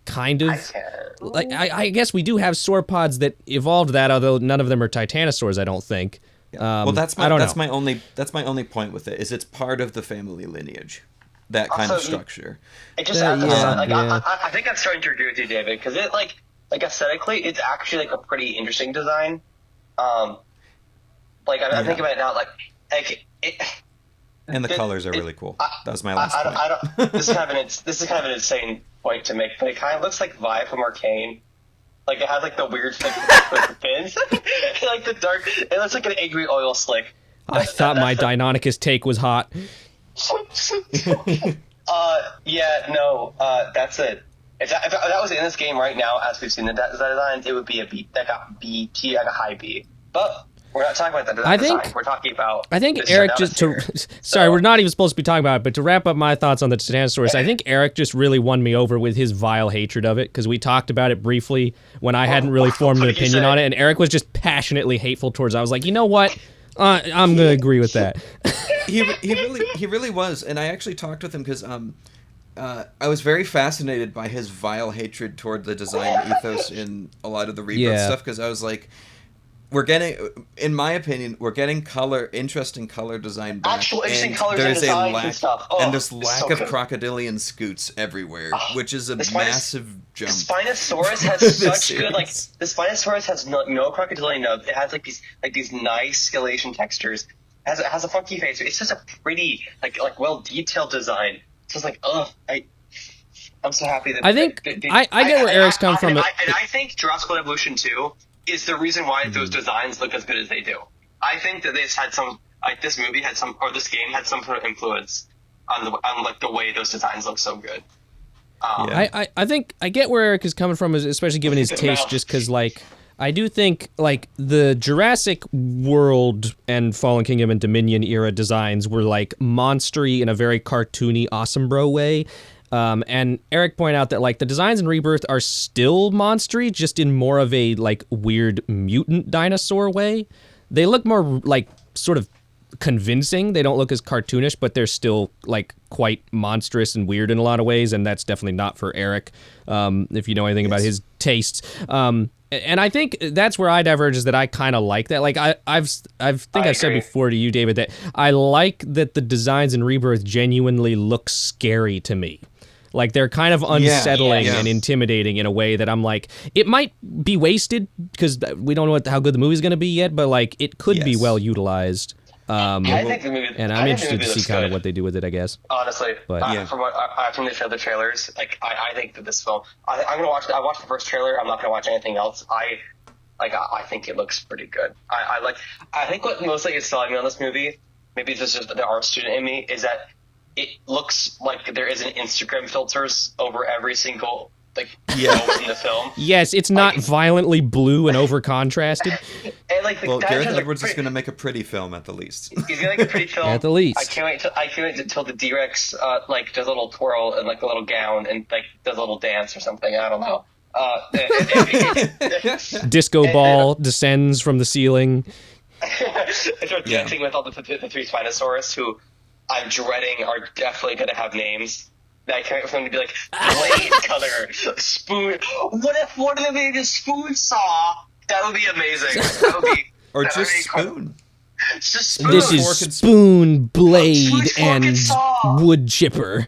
kind of like I guess we do have sauropods that evolved that, although none of them are titanosaurs, I don't think. Well, that's my only point with it, is it's part of the family lineage, that kind of structure. It just I think I'm starting to agree with you, David, because it like aesthetically, it's actually like a pretty interesting design. I'm thinking about it now, like it. And the colors are really cool. That was my last point. This is kind of an insane point to make, but it kind of looks like Vi from Arcane. Like it has like the weird fins, like the dark. It looks like an angry oil slick. I thought my Deinonychus take was hot. That's it. If that was in this game right now, as we've seen the designs, it would be a B. That got B, T, like a high B. But we're not talking about that design. We're talking about. I think Eric we're not even supposed to be talking about it, but to wrap up my thoughts on the Titanosaurus, I think Eric just really won me over with his vile hatred of it, because we talked about it briefly when I hadn't really formed an opinion on it, and Eric was just passionately hateful towards it. I was like, you know what? I'm gonna agree with that. he really was, and I actually talked with him because I was very fascinated by his vile hatred toward the design ethos in a lot of the rebirth stuff, because I was like, in my opinion, we're getting interesting color design back. Actual interesting colors and designs and stuff. And this lack of crocodilian scoots everywhere, which is a massive jump. The Spinosaurus has such good, like, the Spinosaurus has no crocodilian nubs. It has like these nice scalation textures. It has a funky face. It's just a pretty, like well detailed design. So it's like, I'm so happy that I think I get where Eric's come from. And I think Jurassic World Evolution 2 is the reason why those designs look as good as they do. I think that this game had some sort of influence on like the way those designs look so good. I think I get where Eric is coming from, especially given his taste, just because like I do think like the Jurassic World and Fallen Kingdom and Dominion era designs were like monstery in a very cartoony awesome bro way. And Eric pointed out that like the designs in Rebirth are still monstery, just in more of a like weird mutant dinosaur way. They look more like sort of convincing. They don't look as cartoonish, but they're still like quite monstrous and weird in a lot of ways. And that's definitely not for Eric, if you know anything about his tastes. And I think that's where I diverge, is that I kind of like that. Like I've said before to you, David, that I like that the designs in Rebirth genuinely look scary to me. Like they're kind of unsettling and intimidating in a way that I'm like, it might be wasted because we don't know how good the movie's going to be yet, but like it could be well utilized. I think the movie, and I'm interested to see kind of what they do with it, I guess. Honestly, from the trailers, like I think that this film, I'm gonna watch it. I watched the first trailer. I'm not gonna watch anything else. I think it looks pretty good. I think what mostly is selling me on this movie, maybe this is just the art student in me, is that it looks like there isn't Instagram filters over every single moment in the film. Yes, it's not violently blue and over contrasted. And Gareth Edwards is going to make a pretty film at the least. He's going to make a pretty film at the least. I can't wait until the D-Rex does a little twirl and like a little gown and like does a little dance or something. I don't know. Disco ball descends from the ceiling. And start dancing with all the three Spinosaurus, who I'm dreading are definitely going to have names. I can't wait for them to be like blade color, spoon. What if one of them made a spoon saw? That would be amazing. That would be spoon. Just spoon. This is spoon, blade, and wood chipper.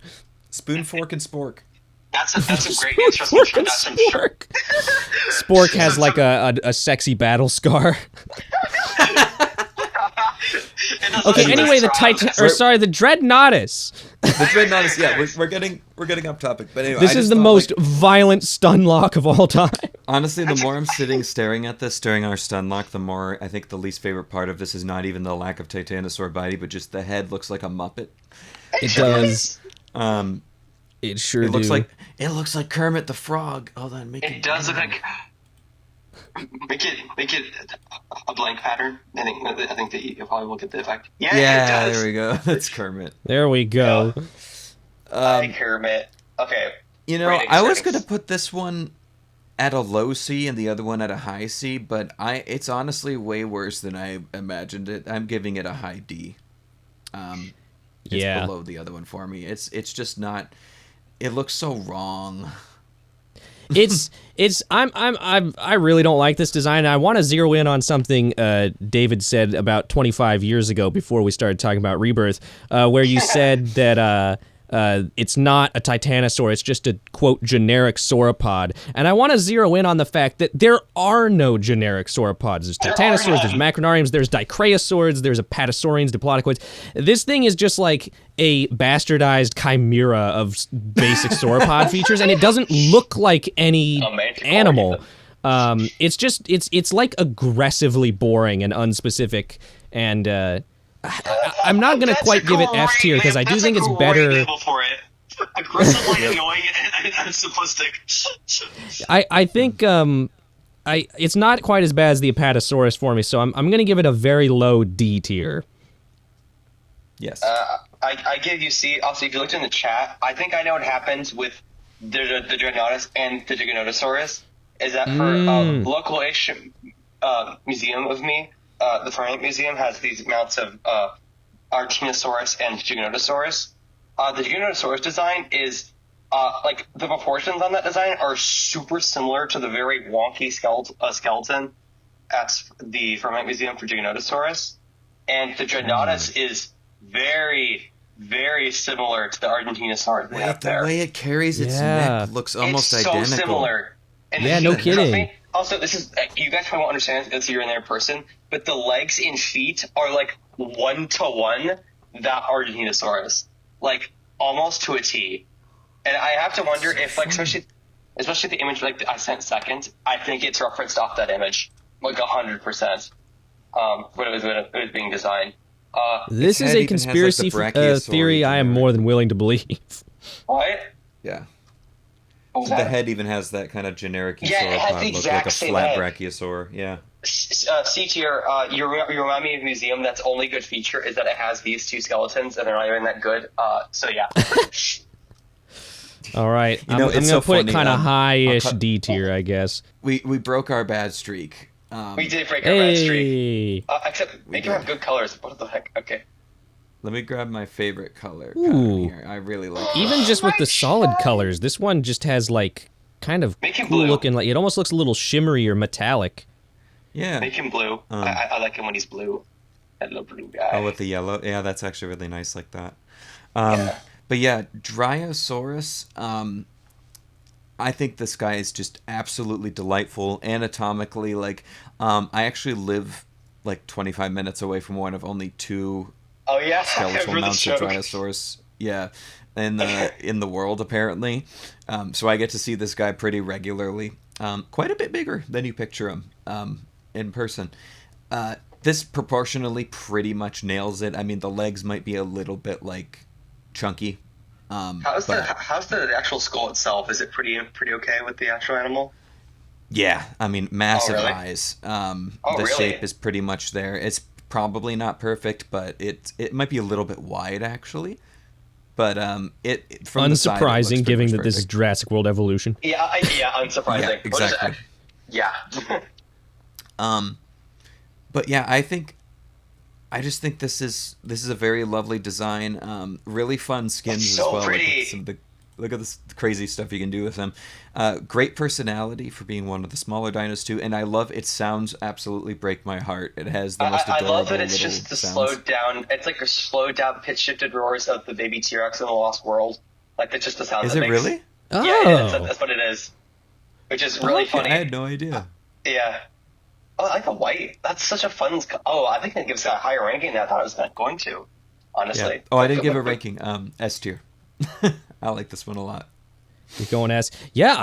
Spoon, fork, and spork. That's a great introduction. Spork. Spork has like a sexy battle scar. Okay. Anyway, the Dreadnoughtus. The Dreadnoughtus. Yeah, we're getting off topic, but anyway, this is the most violent stun lock of all time. Honestly, the more I'm sitting staring at this during our stun lock, the more I think the least favorite part of this is not even the lack of Titanosaur body, but just the head looks like a Muppet. It does. Um, It sure it looks do. like Kermit the Frog. Hold on, make it. It does look like. Make it a blank pattern. I think that you probably will get the effect. Yeah, it does. There we go. That's Kermit. There we go. Hi, Kermit. Okay. You know, Ratings, I was ratings. gonna put this one at a low C and the other one at a high C, but it's honestly way worse than I imagined it. I'm giving it a high D. It's Yeah. below the other one for me. It's just not. It looks so wrong. I really don't like this design. I want to zero in on something David said about 25 years ago before we started talking about Rebirth, where you said that it's not a Titanosaur, it's just a, quote, generic sauropod. And I want to zero in on the fact that there are no generic sauropods. There's Titanosaurs, there's Macronariums, there's Dicraeosaurs, there's Apatosaurians, Diplodocoids. This thing is just like a bastardized chimera of basic sauropod features, and it doesn't look like any animal. It's like aggressively boring and unspecific, and I'm not going to quite give it F tier because I do think it's better. Label for it. Aggressively annoying and simplistic. I think it's not quite as bad as the Apatosaurus for me, so I'm going to give it a very low D tier. Yes. I give you C. Also, if you looked in the chat, I think I know what happens with the Dreadnoughtus and the Giganotosaurus. Is that for local-ish museum of me, the Ferment Museum has these mounts of Artinosaurus and Giganotosaurus. The Giganotosaurus design is like the proportions on that design are super similar to the very wonky skeleton at the Ferment Museum for Giganotosaurus, and the Dreadnoughtus is very, very similar to the Argentinosaurus they have there. The way it carries its neck looks almost it's identical. So similar. And yeah, no kidding. Me, also, this is you guys probably won't understand because you're in there in person, but the legs and feet are like 1-to-1 that Argentinosaurus, like almost to a T. And I have to wonder if, like, especially the image like I sent second, I think it's referenced off that image like 100%. When it was being designed. This is a conspiracy theory I am more than willing to believe. What? Yeah. What was The that? head even has that kind of generic Yeah, it has the look, exact like a same flat head. brachiosaur. Yeah. C tier, you remind me of a museum that's only good feature is that it has these two skeletons and they're not even that good. So yeah. All right, You know, I'm it's going to so put it funny, kind of high-ish I'll cut- D tier, I guess. We broke our bad streak. We did break our red streak. Hey! Except make them have good colors. What the heck? Okay. Let me grab my favorite color Ooh. pattern here. I really like it. Even just with the solid colors, this one just has, like, kind of Make him cool blue. looking, like, it almost looks a little shimmery or metallic. Yeah. Make him blue. I like him when he's blue. That little blue guy. Oh, with the yellow. Yeah, that's actually really nice like that. Yeah. But yeah, Dryosaurus, I think this guy is just absolutely delightful anatomically. Like, I actually live like 25 minutes away from one of only two Oh yeah. skeletal For the mounts of joke. Dryosaurus. Yeah, in the world apparently. So I get to see this guy pretty regularly. Quite a bit bigger than you picture him in person. This proportionally pretty much nails it. I mean, the legs might be a little bit like chunky. How's the actual skull itself? Is it pretty okay with the actual animal? Yeah, I mean, massive really? eyes. Oh, The really? shape is pretty much there. It's probably not perfect, but it might be a little bit wide actually. But it from the side, it looks Unsurprising, pretty given much that this is perfect. Jurassic World Evolution. Yeah, unsurprising. Yeah, What is it? exactly. Yeah. But yeah, I just think this is a very lovely design. Really fun skins It's so as well. pretty. Look at this crazy stuff you can do with them. Great personality for being one of the smaller dinos too, and I love it. Sounds absolutely break my heart. It has the most I adorable love that it's little just the sounds. slowed down. It's like a slowed down, pitch shifted roars of the baby T-Rex in the Lost World. Like that's just the sound. Is that it makes. really? Oh! Yeah, that's what it is. Which is really Okay, funny. I had no idea. Yeah. Oh, I like the white. That's such a fun. Oh, I think it gives it a higher ranking than I thought it was going to. Honestly. Yeah. Oh, I didn't give a ranking. S tier. I like this one a lot. You're going S. Yeah,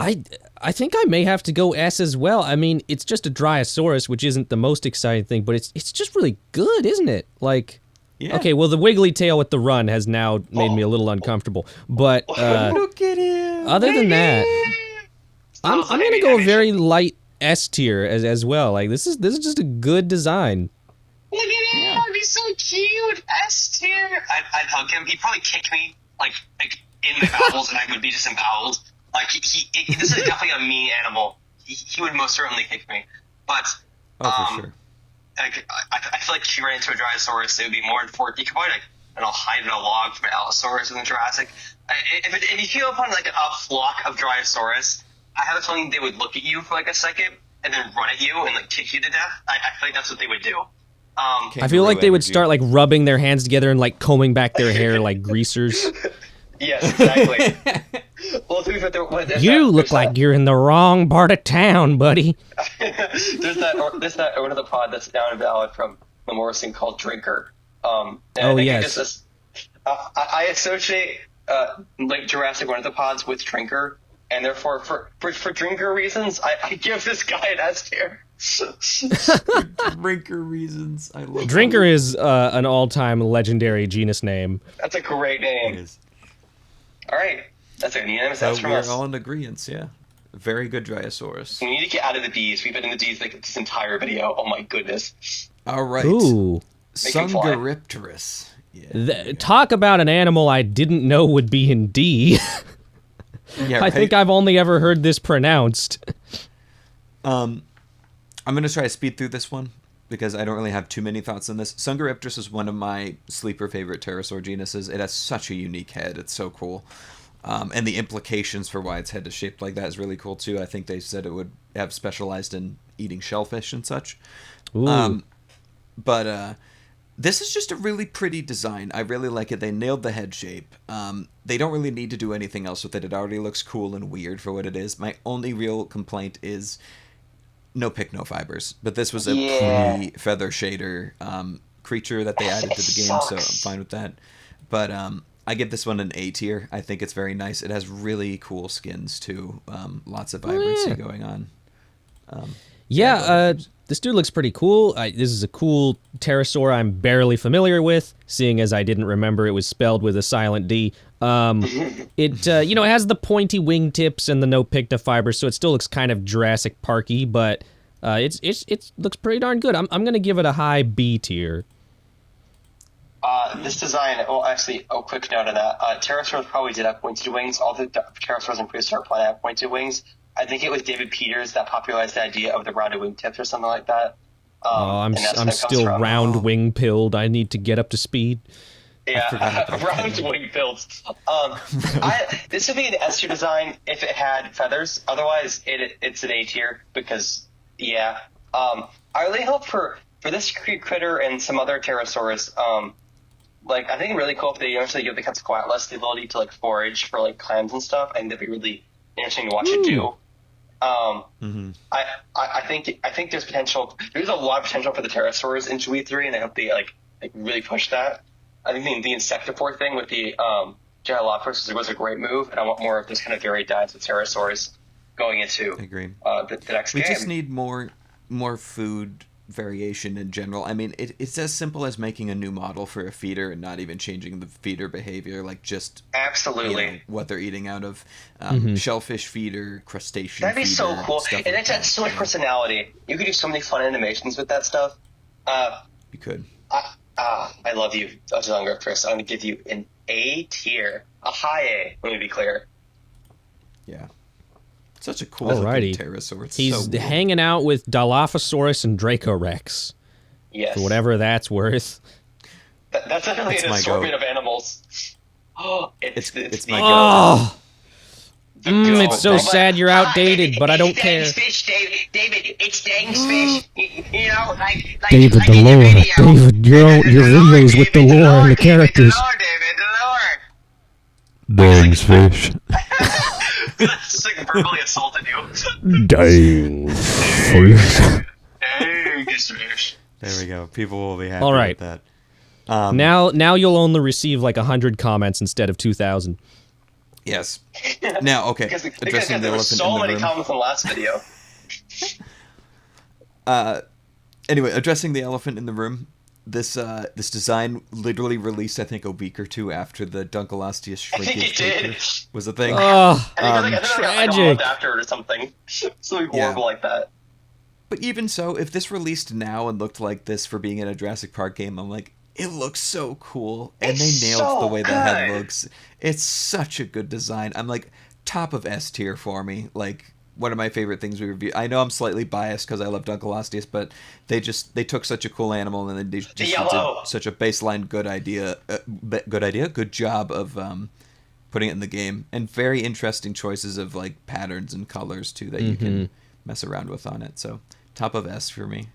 I think I may have to go S as well. I mean, it's just a Dryosaurus, which isn't the most exciting thing, but it's just really good, isn't it? Like, Yeah. okay, well, the wiggly tail with the run has now made me a little uncomfortable, but Look at him. other than that, I'm gonna go very light S tier as well. Like, this is just a good design. Look at him! He's so cute! S tier! I'd hug him. He'd probably kick me, like in my bowels, and I would be disemboweled. Like, this is definitely a mean animal. He would most certainly kick me. But, for sure. I feel like if you ran into a Dryosaurus, it would be more important. You could probably, hide in a log from an Allosaurus in the Jurassic. If you came upon, a flock of Dryosaurus, I have a feeling they would look at you for, a second, and then run at you and, kick you to death. I feel like that's what they would do. I feel like they would start, rubbing their hands together and, combing back their hair like greasers. Yes, exactly. Well, to be fair, you look like you're in the wrong part of town, buddy. there's that ornithopod that's down in Valid from the Morrison called Drinker. Yes. I associate Jurassic ornithopods with Drinker, and therefore for Drinker reasons, I give this guy an S tier. Drinker reasons. I love Drinker is an all-time legendary genus name. That's a great name. It is. All right, that's a unanimous S So from we're us. all in agreement, yeah. Very good Dryosaurus. We need to get out of the D's. We've been in the D's this entire video. Oh my goodness. All right. Ooh. Dsungaripterus. Yeah. Talk about an animal I didn't know would be in D. Yeah, I think I've only ever heard this pronounced. I'm going to try to speed through this one because I don't really have too many thoughts on this. Dsungaripterus is one of my sleeper favorite pterosaur genuses. It has such a unique head. It's so cool. And the implications for why its head is shaped like that is really cool, too. I think they said it would have specialized in eating shellfish and such. Ooh. But this is just a really pretty design. I really like it. They nailed the head shape. They don't really need to do anything else with it. It already looks cool and weird for what it is. My only real complaint is no pick, no fibers. But this was a pre-feather shader creature that they added to the game, so I'm fine with that. But I give this one an A tier. I think it's very nice. It has really cool skins, too. Lots of vibrancy going on. This dude looks pretty cool. This is a cool pterosaur I'm barely familiar with, seeing as I didn't remember it was spelled with a silent D. It has the pointy wingtips and the no pictofibers, so it still looks kind of Jurassic Parky, but it looks pretty darn good. I'm gonna give it a high B tier. This design, a quick note on that. Pterosaurs probably did have pointed wings. All the pterosaurs in prehistoric planet have pointed wings. I think it was David Peters that popularized the idea of the rounded wingtips or something like that. I'm still round wing pilled. I need to get up to speed. Yeah, round wing pills. This would be an S tier design if it had feathers. Otherwise, it's an A tier because, I really hope for this critter and some other pterosaurs. I think really cool if they eventually give the Quetzalcoatlus the ability to forage for clams and stuff. I think that'd be really interesting to watch it do. I think there's potential. There's a lot of potential for the pterosaurs in JWE2, and I hope they really push that. I think the insectivore thing with the Gallimimus was a great move, and I want more of this kind of varied diets of pterosaurs going into the next game. We just need more food variation in general. I mean, it's as simple as making a new model for a feeder and not even changing the feeder behavior, just absolutely what they're eating out of. Shellfish feeder, crustacean that'd be feeder, so cool, and like it has so much personality. You could do so many fun animations with that stuff. You could. I love you, Dsungaripterus. I'm gonna give you an A tier, a high A. Let me be clear. Yeah. Such a cool looking pterosaur. It's He's so hanging out with Dilophosaurus and Dracorex. Yes. For whatever that's worth. That's definitely an assortment of animals. Oh, it's my goat. Oh! It's so sad you're outdated, but I don't care. Fish, David, it's Dang's fish. David, the lore. David, your videos with the lore and the characters. Dang's fish. That's verbally assaulted you. Dang fish. Dang's fish. There we go. People will be happy All right. with that. Now you'll only receive 100 comments instead of 2,000. Yes. Now, okay. Because there were so many comments in the last video. Anyway, addressing the elephant in the room. This design literally released, I think, a week or two after the Dunkleosteus shrinkage was a thing. Oh, I think tragic. like a month after or something. Something horrible like that. But even so, if this released now and looked like this for being in a Jurassic Park game, I'm like, it looks so cool. And they nailed the way the head looks. It's such a good design. I'm like, top of S tier for me. Like, one of my favorite things we reviewed. I know I'm slightly biased because I love Dunkleosteus, but they took such a cool animal and then they just did such a baseline good job of putting it in the game, and very interesting choices of like patterns and colors too that you can mess around with on it. So top of S for me.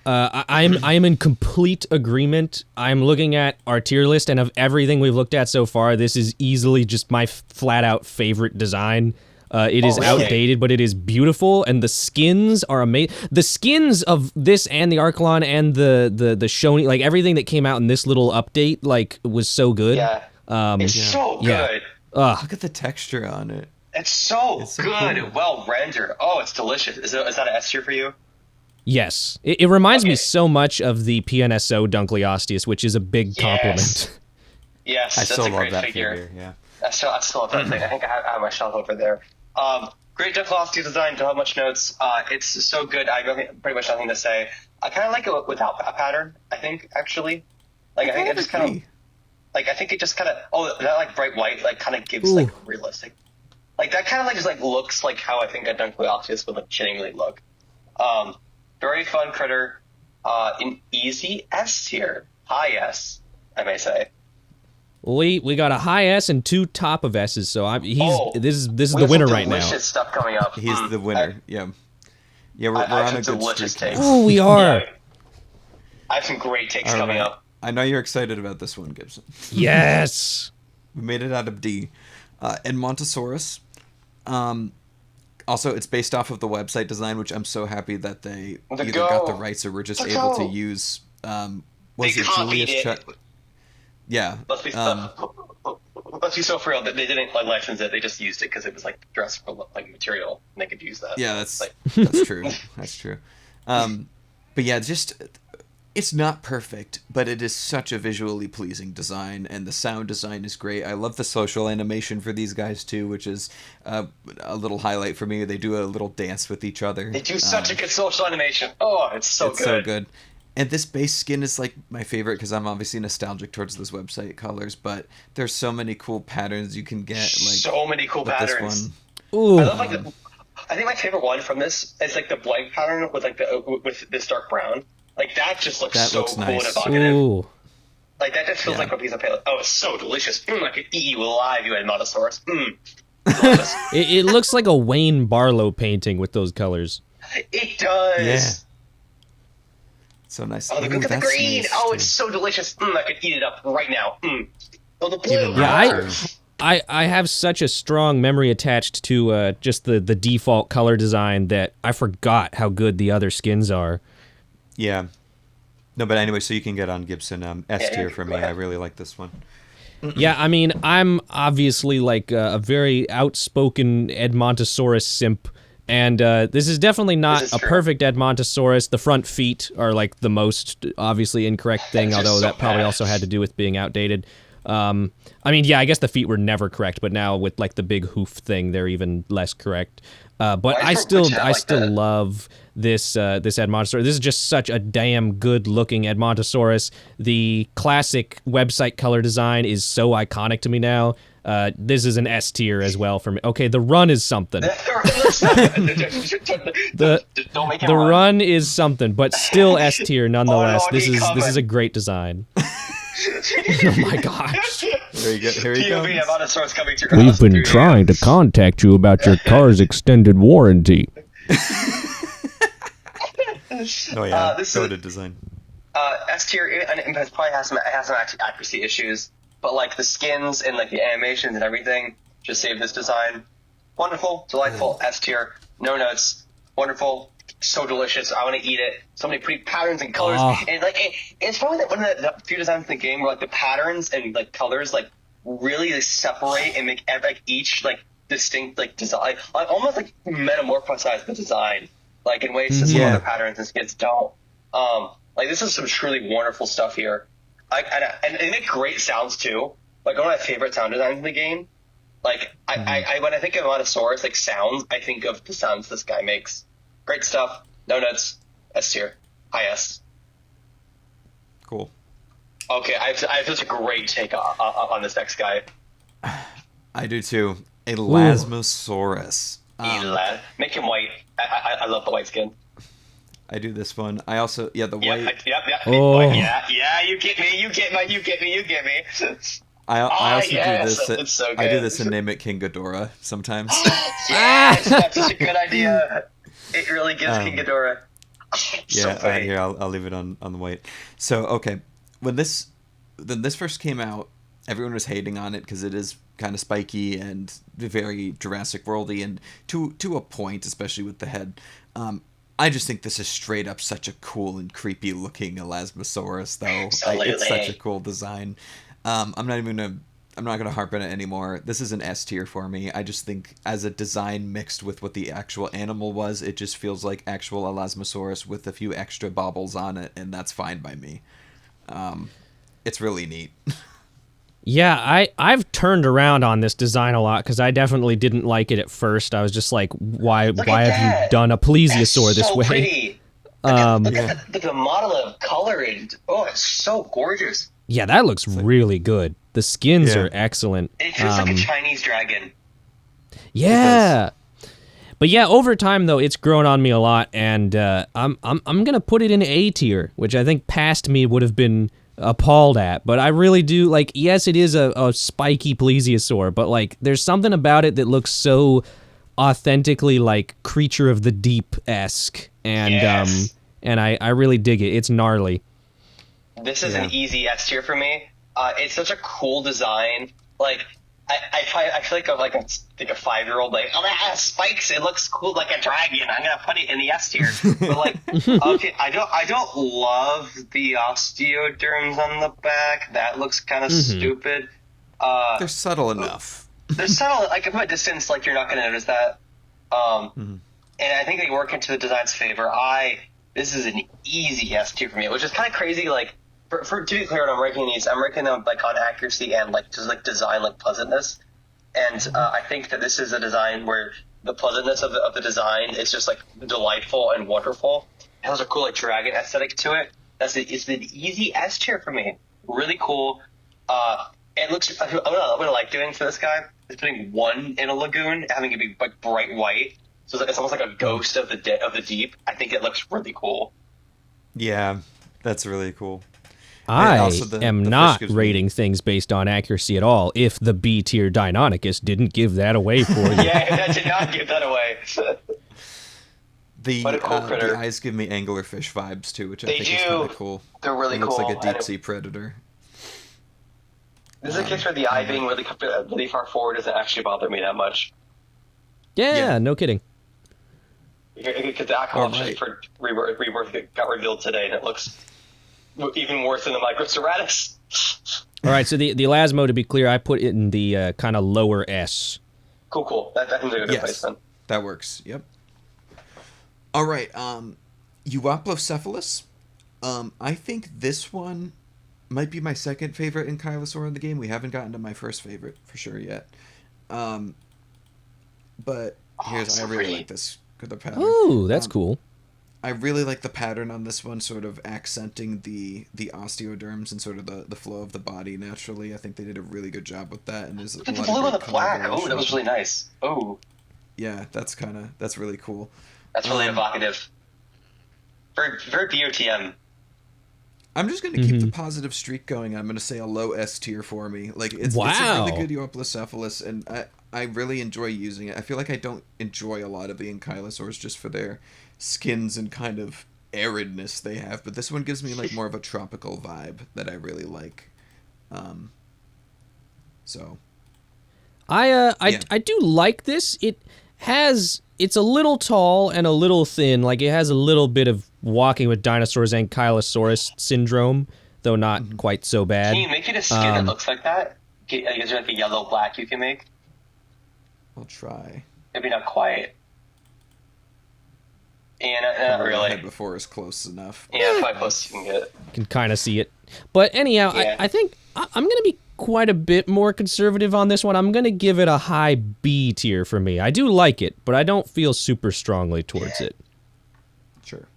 I am in complete agreement. I'm looking at our tier list, and of everything we've looked at so far, this is easily just my flat out favorite design. It is outdated, but it is beautiful, and the skins are amazing. The skins of this and the Archelon and the Shoni, like everything that came out in this little update, like was so good. Yeah, it's so good. Look at the texture on it. It's so good, cool. well rendered. Oh, it's delicious. Is that an S tier for you? Yes, it reminds me so much of the PNSO Dunkleosteus, which is a big compliment. Yes, I that's still a love great that figure. Yeah. I still love that thing. I think I have my shelf over there. Great Dunkleosteus design. Don't have much notes. It's so good. I have pretty much nothing to say. I kind of like it without a pattern. I think actually, like I think it just kind of, like I think it just kind of that like bright white like kind of gives like realistic, like that kind of like just like looks like how I think a Dunkleosteus would like genuinely look. Very fun critter. An easy S tier, high S, I may say. We got a high S and 2 top of S's, so this is the winner right now. Delicious stuff coming up. He's the winner. Yeah, we're on a good streak. Oh, we are. Yeah. I have some great takes coming up. I know you're excited about this one, Gibson. Yes. We made it out of D. Edmontosaurus. Also, it's based off of the website design, which I'm so happy that they either got the rights or were just able to use. Was it Julius Chuck? Yeah. Let's be so for real that they didn't like license it. They just used it because it was like dress for like material, and they could use that. Yeah, that's true. That's true. But yeah, it's not perfect, but it is such a visually pleasing design, and the sound design is great. I love the social animation for these guys too, which is a little highlight for me. They do a little dance with each other. They do such a good social animation. Oh, it's so good. And this base skin is like my favorite because I'm obviously nostalgic towards those website colors, but there's so many cool patterns you can get. Like so many cool patterns. Ooh. I love I think my favorite one from this is like the blank pattern with like with this dark brown. Like that just looks so cool and evocative. Ooh. Like that just feels like a piece of paper. Oh, it's so delicious. I could eat you alive, you Edmontosaurus. It looks like a Wayne Barlow painting with those colors. It does. Yeah. So nice. Oh, look at the green. Nice, it's so delicious. I could eat it up right now. Oh, the blue. Yeah, I have such a strong memory attached to just the default color design that I forgot how good the other skins are. Yeah. No, but anyway, so you can get on Gibson S tier for me. I really like this one. Yeah, I mean, I'm obviously like a very outspoken Edmontosaurus simp. And this is definitely not a perfect Edmontosaurus. The front feet are like the most obviously incorrect thing, although that probably also had to do with being outdated. I mean, yeah, I guess the feet were never correct, but now with like the big hoof thing, they're even less correct. But I still love this Edmontosaurus. This is just such a damn good looking Edmontosaurus. The classic website color design is so iconic to me now. This is an S tier as well for me. Okay, the run is something. The run is something, but still S tier nonetheless. This is a great design. Oh my gosh. There you go. Here he comes. We've been trying to contact you about your car's extended warranty. Oh yeah, goated design. S tier, and it probably has some accuracy issues, but like the skins and like the animations and everything just save this design. Wonderful, delightful. S tier, no notes. Wonderful, so delicious. I want to eat it. So many pretty patterns and colors, and like it's probably one of the few designs in the game where like the patterns and like colors like really separate and make like each like distinct like design, like almost like metamorphosize the design, like in ways that some other patterns and skits don't. Like this is some truly wonderful stuff here. And they make great sounds too. Like one of my favorite sound designs in the game. Like I when I think of Edmontosaurus like sounds, I think of the sounds this guy makes. Great stuff. No nuts. S tier. High S. Cool. Okay, I have such a great take on this next guy. I do too. Elasmosaurus. Make him white. I love the white skin. I do this one. I also the white. Oh. Yeah. You get me. I also do this. It's so good. I do this in Name It King Ghidorah sometimes. Yes, that's such a good idea. It really gives King Ghidorah. Here I'll leave it on the white. So okay, when this first came out, everyone was hating on it because it is kind of spiky and very Jurassic Worldy, and to a point, especially with the head. I just think this is straight up such a cool and creepy looking Elasmosaurus, though. It's such a cool design. I'm not gonna harp on it anymore. This is an S tier for me. I just think as a design mixed with what the actual animal was, it just feels like actual Elasmosaurus with a few extra baubles on it, and that's fine by me. It's really neat. Yeah, I've turned around on this design a lot because I definitely didn't like it at first. I was just like, why have you done a plesiosaur this way? Pretty. Look at the model of color and it's so gorgeous. Yeah, that looks really good. The skins are excellent. It feels like a Chinese dragon. Yeah. But yeah, over time though, it's grown on me a lot, and I'm gonna put it in A tier, which I think past me would have been appalled at. But I really do like. Yes, it is a spiky plesiosaur, but like, there's something about it that looks so authentically like Creature of the Deep-esque, and and I really dig it. It's gnarly. This is an easy S tier for me. It's such a cool design. Like I feel like a 5-year-old like, oh, that has spikes. It looks cool like a dragon. I'm gonna put it in the S tier. But like, okay, I don't love the osteoderms on the back. That looks kind of stupid. They're subtle enough. They're subtle. Like from a distance, like you're not gonna notice that. And I think they work into the design's favor. This is an easy S tier for me, which is kind of crazy. Like. To be clear, when I'm ranking these, I'm ranking them like on accuracy and like just like design, like pleasantness. And I think that this is a design where the pleasantness of the design is just like delightful and wonderful. It has a cool like dragon aesthetic to it. It's an easy S tier for me. Really cool. It looks. What I like doing for this guy is putting one in a lagoon, having it be like bright white, so it's almost like a ghost of the deep. I think it looks really cool. Yeah, that's really cool. I am not rating things based on accuracy at all if the B tier Deinonychus didn't give that away for you. Yeah, that did not give that away. The eyes give me anglerfish vibes too, which I think is kind of cool. They're really cool. It looks like a deep sea predator. This is a case where the eye being really far forward doesn't actually bother me that much. Yeah. No kidding. Because the actual option for rebirth got revealed today, and it looks even worse than the Microceratops. All right, so the Elasmo, to be clear, I put it in the kind of lower S. Cool. That seems like a good place then. That works. Yep. All right, Euoplocephalus. I think this one might be my second favorite Ankylosaur in the game. We haven't gotten to my first favorite for sure yet. But I really like this for the pattern. Ooh, that's cool. I really like the pattern on this one, sort of accenting the osteoderms and sort of the flow of the body naturally. I think they did a really good job with that. And there's the blue and the black. Oh, that was really nice. Oh. Yeah, that's really cool. That's really evocative. Very, very BOTM. I'm just going to keep the positive streak going. I'm going to say a low S tier for me. Like it's a really good Euoplocephalus, and I really enjoy using it. I feel like I don't enjoy a lot of the Ankylosaurs just for their skins and kind of aridness they have, but this one gives me like more of a tropical vibe that I really like. I do like this. It's a little tall and a little thin. Like it has a little bit of walking with dinosaurs Ankylosaurus syndrome, though not quite so bad. Can you make it a skin that looks like that? Is there like a yellow black you can make? I'll try. Maybe not quite. Yeah, not really. Before is close enough. Yeah, quite close you can get. Can kind of see it. But anyhow, Yeah. I think I'm going to be quite a bit more conservative on this one. I'm going to give it a high B tier for me. I do like it, but I don't feel super strongly towards it. Sure.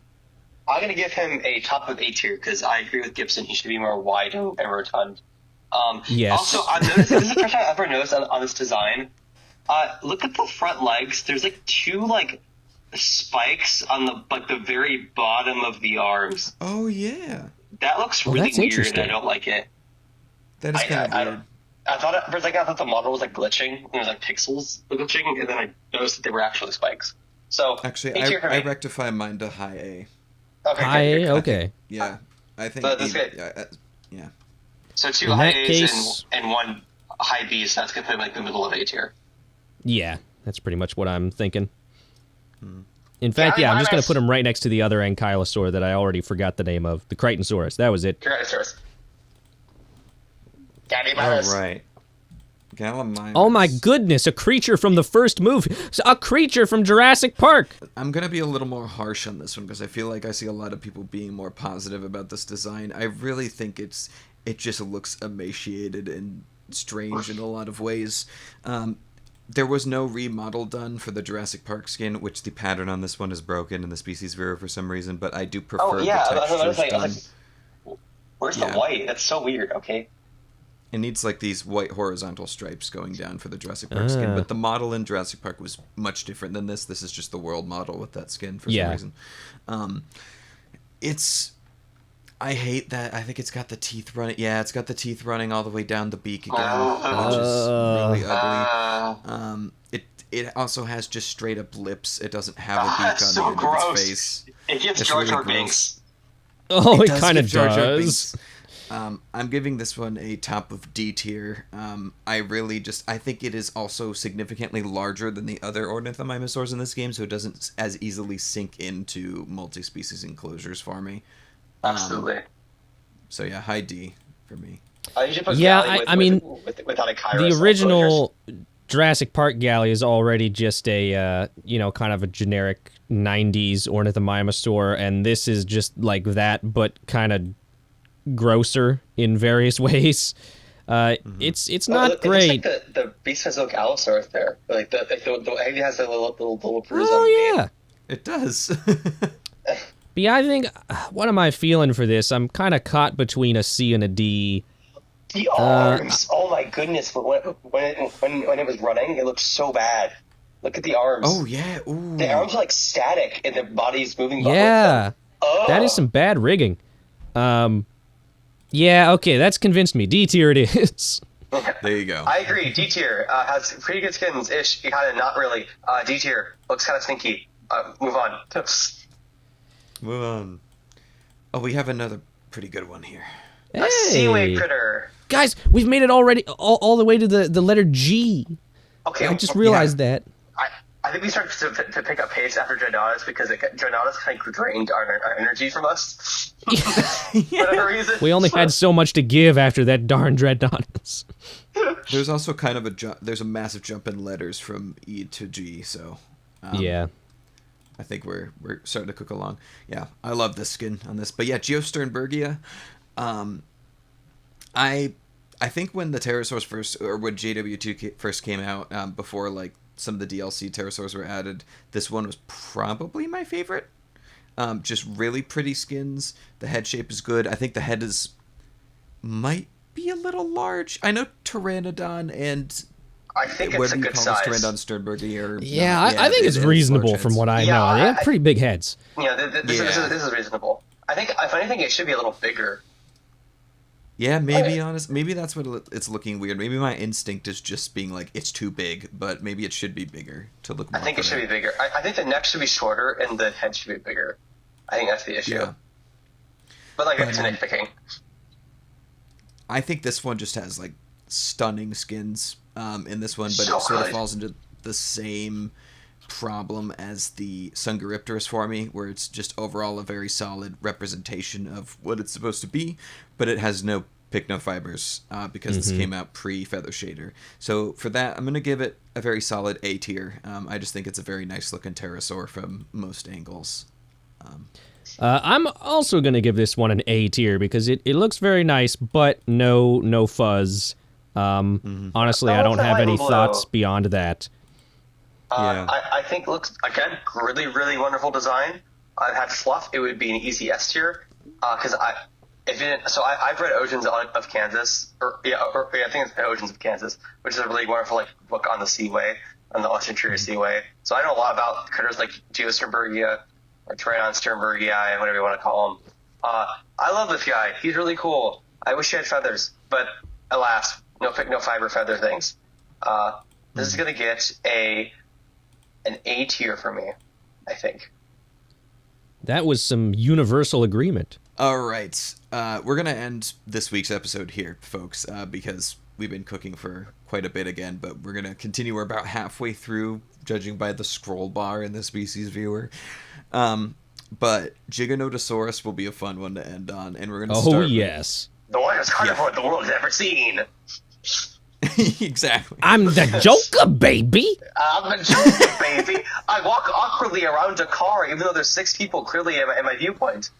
I'm gonna give him a top of A tier because I agree with Gibson. He should be more wide and rotund. Yes. Also, I've noticed this is the first time I've ever noticed on this design. Look at the front legs. There's like two like spikes on the very bottom of the arms. Oh yeah. That looks Oh, really that's weird. interesting. And I don't like it. That is kind of weird. I thought for a second I thought the model was like glitching. There was like pixels glitching, and then I noticed that they were actually spikes. So Actually, A tier for I me. rectify mine to high A. Okay, High good, A? good, good. Okay. Yeah, I think. So that's good. Yeah. So two In high that A's case- and one high B, so that's gonna put him like the middle of A tier. Yeah, that's pretty much what I'm thinking. In fact, Yeah, I'm just going to Gallimimus. put him right next to the other ankylosaur that I already forgot the name of, the Crichtonsaurus. That was it. Congratulations. Daddy All Miles. right. Gallimimus. Oh my goodness, a creature from the first movie. A creature from Jurassic Park. I'm gonna be a little more harsh on this one because I feel like I see a lot of people being more positive about this design. I really think it just looks emaciated and strange in a lot of ways. There was no remodel done for the Jurassic Park skin, which the pattern on this one is broken in the species viewer for some reason, but I do prefer Oh yeah, the I was textures like, done. where's Yeah. the white? That's so weird. Okay. It needs like these white horizontal stripes going down for the Jurassic Park skin, but the model in Jurassic Park was much different than this. This is just the world model with that skin for some reason. I hate that. I think it's got the teeth running. Yeah, it's got the teeth running all the way down the beak again, which is really ugly. It also has just straight up lips. It doesn't have a beak on so the end of gross. its face. It gives It's Jar really Jar gross. Binks. Oh, it does kind of give Jar Jar does. Binks. I'm giving this one a top of D tier. I think it is also significantly larger than the other ornithomimosaurs in this game, so it doesn't as easily sink into multi-species enclosures for me. Absolutely. So yeah, high D for me. You should put Yeah, Galley I mean, without a Kairos The enclosures. original Jurassic Park galley is already just a, kind of a generic 90s ornithomimosaur, and this is just like that, but kind of grosser in various ways. It's not it great. looks like the Beast Allosaurus there. Like the egg has a little bruise on Oh, the yeah. It does. But yeah, I think, what am I feeling for this? I'm kind of caught between a C and a D. The arms. Oh my goodness! When it was running, it looked so bad. Look at the arms. Oh yeah. Ooh. The arms are like static, and the body's moving. With Yeah, them. Oh. that is some bad rigging. Yeah, okay, that's convinced me. D tier it is. There you go. I agree. D tier has pretty good skins ish. Kind of not really. D tier looks kind of stinky. Move on. Move on. Oh, we have another pretty good one here. A seaway critter. Guys, we've made it already all the way to the letter G. Okay. I just realized that. I think we started to pick up pace after Dreadnoughtus because Dreadnoughtus kind of drained our energy from us. For whatever reason. We only had so much to give after that darn Dreadnoughtus. There's also kind of there's a massive jump in letters from E to G, so Yeah. I think we're starting to cook along. Yeah, I love this skin on this. But yeah, Geosternbergia. I think when the Pterosaurs first, or when JWE2 first came out, before like some of the DLC Pterosaurs were added, this one was probably my favorite. Just really pretty skins. The head shape is good. I think the head might be a little large. I know Pteranodon and I think it's what a do you good call size. this, Pteranodon Sternbergia? Yeah, I think it's it has reasonable large from heads. what I Yeah, know. They have pretty big heads. Yeah, this is reasonable. I think, if anything, it should be a little bigger. Yeah, maybe that's what it's looking weird. Maybe my instinct is just being like, it's too big, but maybe it should be bigger to look more I think it should be bigger. I think the neck should be shorter and the head should be bigger. I think that's the issue. Yeah. But it's nitpicking. I think this one just has like stunning skins in this one, but So it sort of good. falls into the same problem as the Dsungaripterus for me, where it's just overall a very solid representation of what it's supposed to be, but it has no Pycnofibers because this came out pre-Feather Shader. So for that, I'm going to give it a very solid A tier. I just think it's a very nice looking pterosaur from most angles. I'm also going to give this one an A tier because it looks very nice, but no fuzz. Honestly, I don't have any thoughts beyond that. I think it looks, again, really, really wonderful design. I've had fluff. It would be an easy S tier because I've read Oceans of Kansas, I think it's Oceans of Kansas, which is a really wonderful book on the Seaway, on the Western Interior Seaway. So I know a lot about critters like Geosternbergia or Dryosaurus, whatever you want to call him. I love this guy. He's really cool. I wish he had feathers, but alas, no fiber feather things. This is gonna get an A tier for me, I think. That was some universal agreement. All right. We're going to end this week's episode here, folks, because we've been cooking for quite a bit again, but we're going to continue. We're about halfway through, judging by the scroll bar in the Species Viewer. But Giganotosaurus will be a fun one to end on, and we're going to start... Oh, yes. The largest carnivore the world has ever seen. Exactly. I'm the Joker, baby. I'm the Joker, baby. I walk awkwardly around a car, even though there's 6 people clearly in my viewpoint.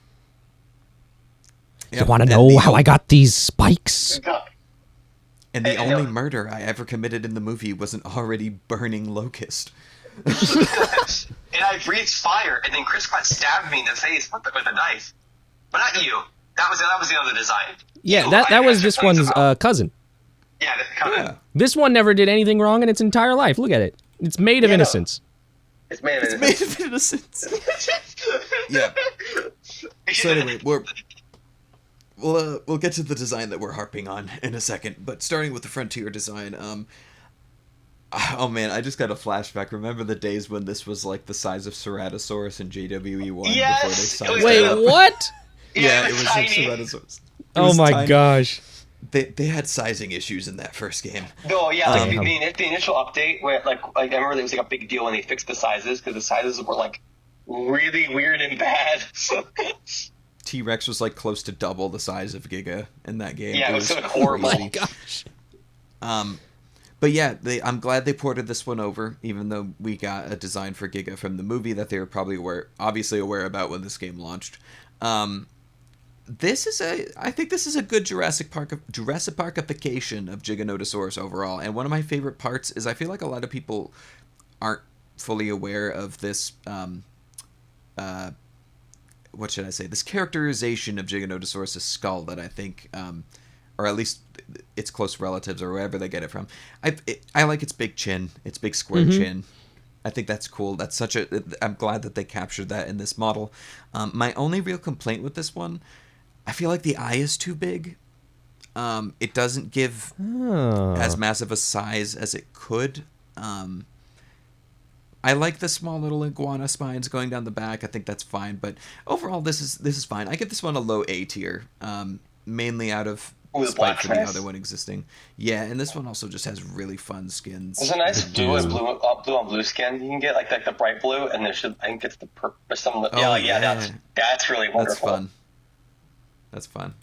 You want to know how I got these spikes? And the only murder I ever committed in the movie was an already burning locust. And I breathed fire, and then Chris Pratt stabbed me in the face with a knife. But not you. That was the other design. Yeah, that was this one's cousin. Yeah, cousin. This one never did anything wrong in its entire life. Look at it. It's made of innocence. It's made of innocence. Yeah. So anyway, we'll get to the design that we're harping on in a second, but starting with the Frontier design, oh man, I just got a flashback. Remember the days when this was like the size of Ceratosaurus in JWE1 yes! before they sized Wait, it up? what? Yeah, it was like tiny. Ceratosaurus. Oh my gosh. They had sizing issues in that first game. No, yeah, the initial update where I remember there was like a big deal when they fixed the sizes because the sizes were like really weird and bad. T-Rex was like close to double the size of Giga in that game. Yeah, it was so horrible. Oh my gosh. But yeah, I'm glad they ported this one over, even though we got a design for Giga from the movie that they were probably obviously aware about when this game launched. I think this is a good Jurassic Parkification of Giganotosaurus overall. And one of my favorite parts is I feel like a lot of people aren't fully aware of this, what should I say? This characterization of Giganotosaurus' skull that I think, or at least its close relatives or wherever they get it from. I like its big chin, its big square chin. I think that's cool. I'm glad that they captured that in this model. My only real complaint with this one, I feel like the eye is too big. It doesn't give as massive a size as it could. I like the small little iguana spines going down the back. I think that's fine. But overall, this is fine. I give this one a low A tier, mainly out of spite for the other one existing. Yeah, and this one also just has really fun skins. There's a nice blue on blue skin you can get, like the bright blue, and I think it's the purple. That's really wonderful. That's fun.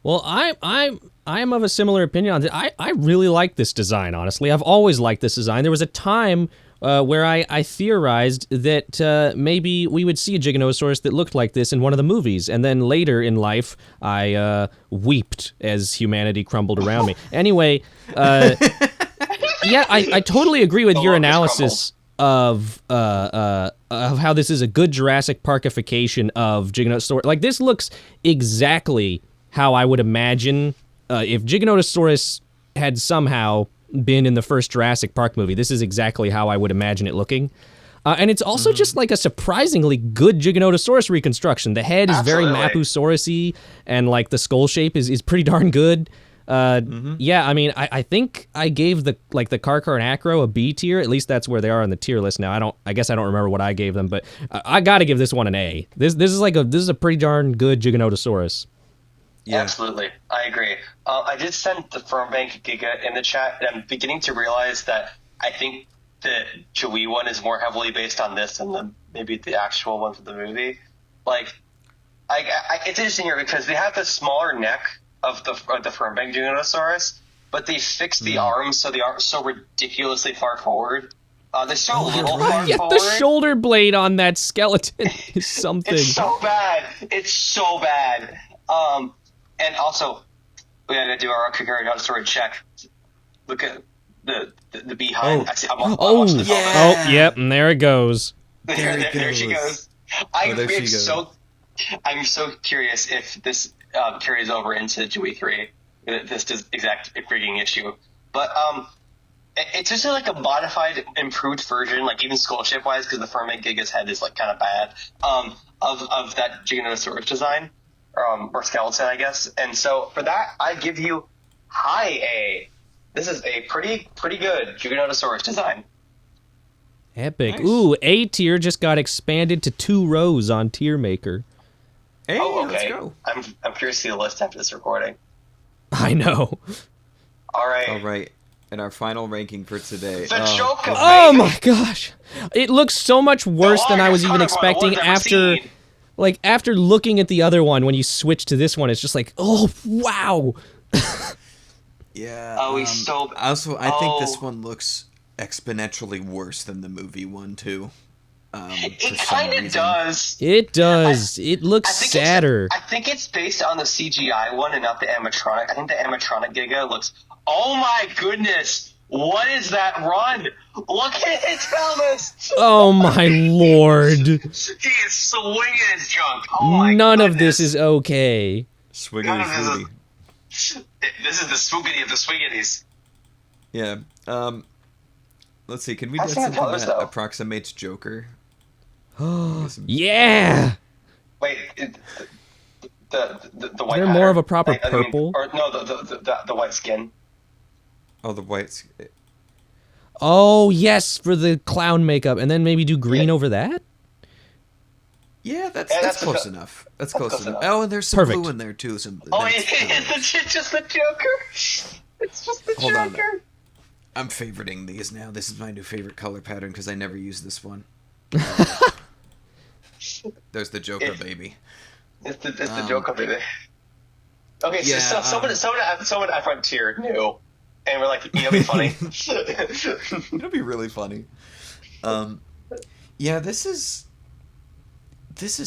Well, I am of a similar opinion on this. I really like this design, honestly. I've always liked this design. There was a time where I theorized that maybe we would see a Giganotosaurus that looked like this in one of the movies, and then later in life, I wept as humanity crumbled around me. Anyway, yeah, I totally agree with your analysis of how this is a good Jurassic Parkification of Giganotosaurus. Like, this looks exactly how I would imagine if Giganotosaurus had somehow been in the first Jurassic Park movie. This is exactly how I would imagine it looking. And it's also just like a surprisingly good Giganotosaurus reconstruction. The head is very Mapusaurus-y, and like the skull shape is pretty darn good. Yeah, I mean, I think I gave the Carcar and Acro a B tier. At least that's where they are on the tier list now. I guess I don't remember what I gave them, but I got to give this one an A. This is a pretty darn good Giganotosaurus. Yeah. Absolutely, I agree. I did send the Firmbank Giga in the chat, and I'm beginning to realize that I think the JWE one is more heavily based on this than maybe the actual one for the movie. Like, it's interesting here because they have the smaller neck the Fermbang Giganotosaurus, but they fixed the arms so they aren't so ridiculously far forward. They're so little far Yeah, forward. the shoulder blade on that skeleton is something. It's so bad. It's so bad. And also, we had to do our Giganotosaurus check. Look at the behind. Oh, yep, and there it goes. There she goes. I'm so curious if this carries over into JWE3, this exact rigging issue. But it's just like a modified, improved version, like even skull shape wise, because the Fermbang Giga's head is like kind of bad, of that Giganotosaurus design, or skeleton, I guess. And so for that, I give you high A. This is a pretty good Giganotosaurus design. Epic. Nice. Ooh, A tier just got expanded to 2 rows on Tier Maker. Hey, Okay. let's go. I'm curious to see the list after this recording. I know. All right. All right. And our final ranking for today. The joke of Oh my gosh. It looks so much worse than I was even expecting after looking at the other one. When you switch to this one, it's just like, oh, wow. Yeah. I think this one looks exponentially worse than the movie one too. It kind of does. It does. It looks sadder. I think it's based on the CGI one and not the animatronic. I think the animatronic Giga looks. Oh my goodness! What is that run? Look at his pelvis! Oh my lord. He is swinging his junk. Oh my None goodness. of this is okay. Swiggity foodie. This is the swoogity of the swiggities. Yeah. Let's see. Can we I've get seen something colors, that though. approximates Joker? Yeah. Wait, the white. They're more of a pattern? proper I mean, purple. or no, the white skin. Oh, the whites. Oh yes, for the clown makeup, and then maybe do green over that. Yeah, that's close enough. That's close enough. Oh, and there's some Perfect. blue in there too. Some. It's just the Joker. It's just the Hold on. Joker. I'm favoriting these now. This is my new favorite color pattern because I never use this one. There's the Joker, baby. It's the Joker, baby. Okay, yeah, so someone at Frontier knew, and we're like, it'll be funny. It'll be really funny. Yeah, this is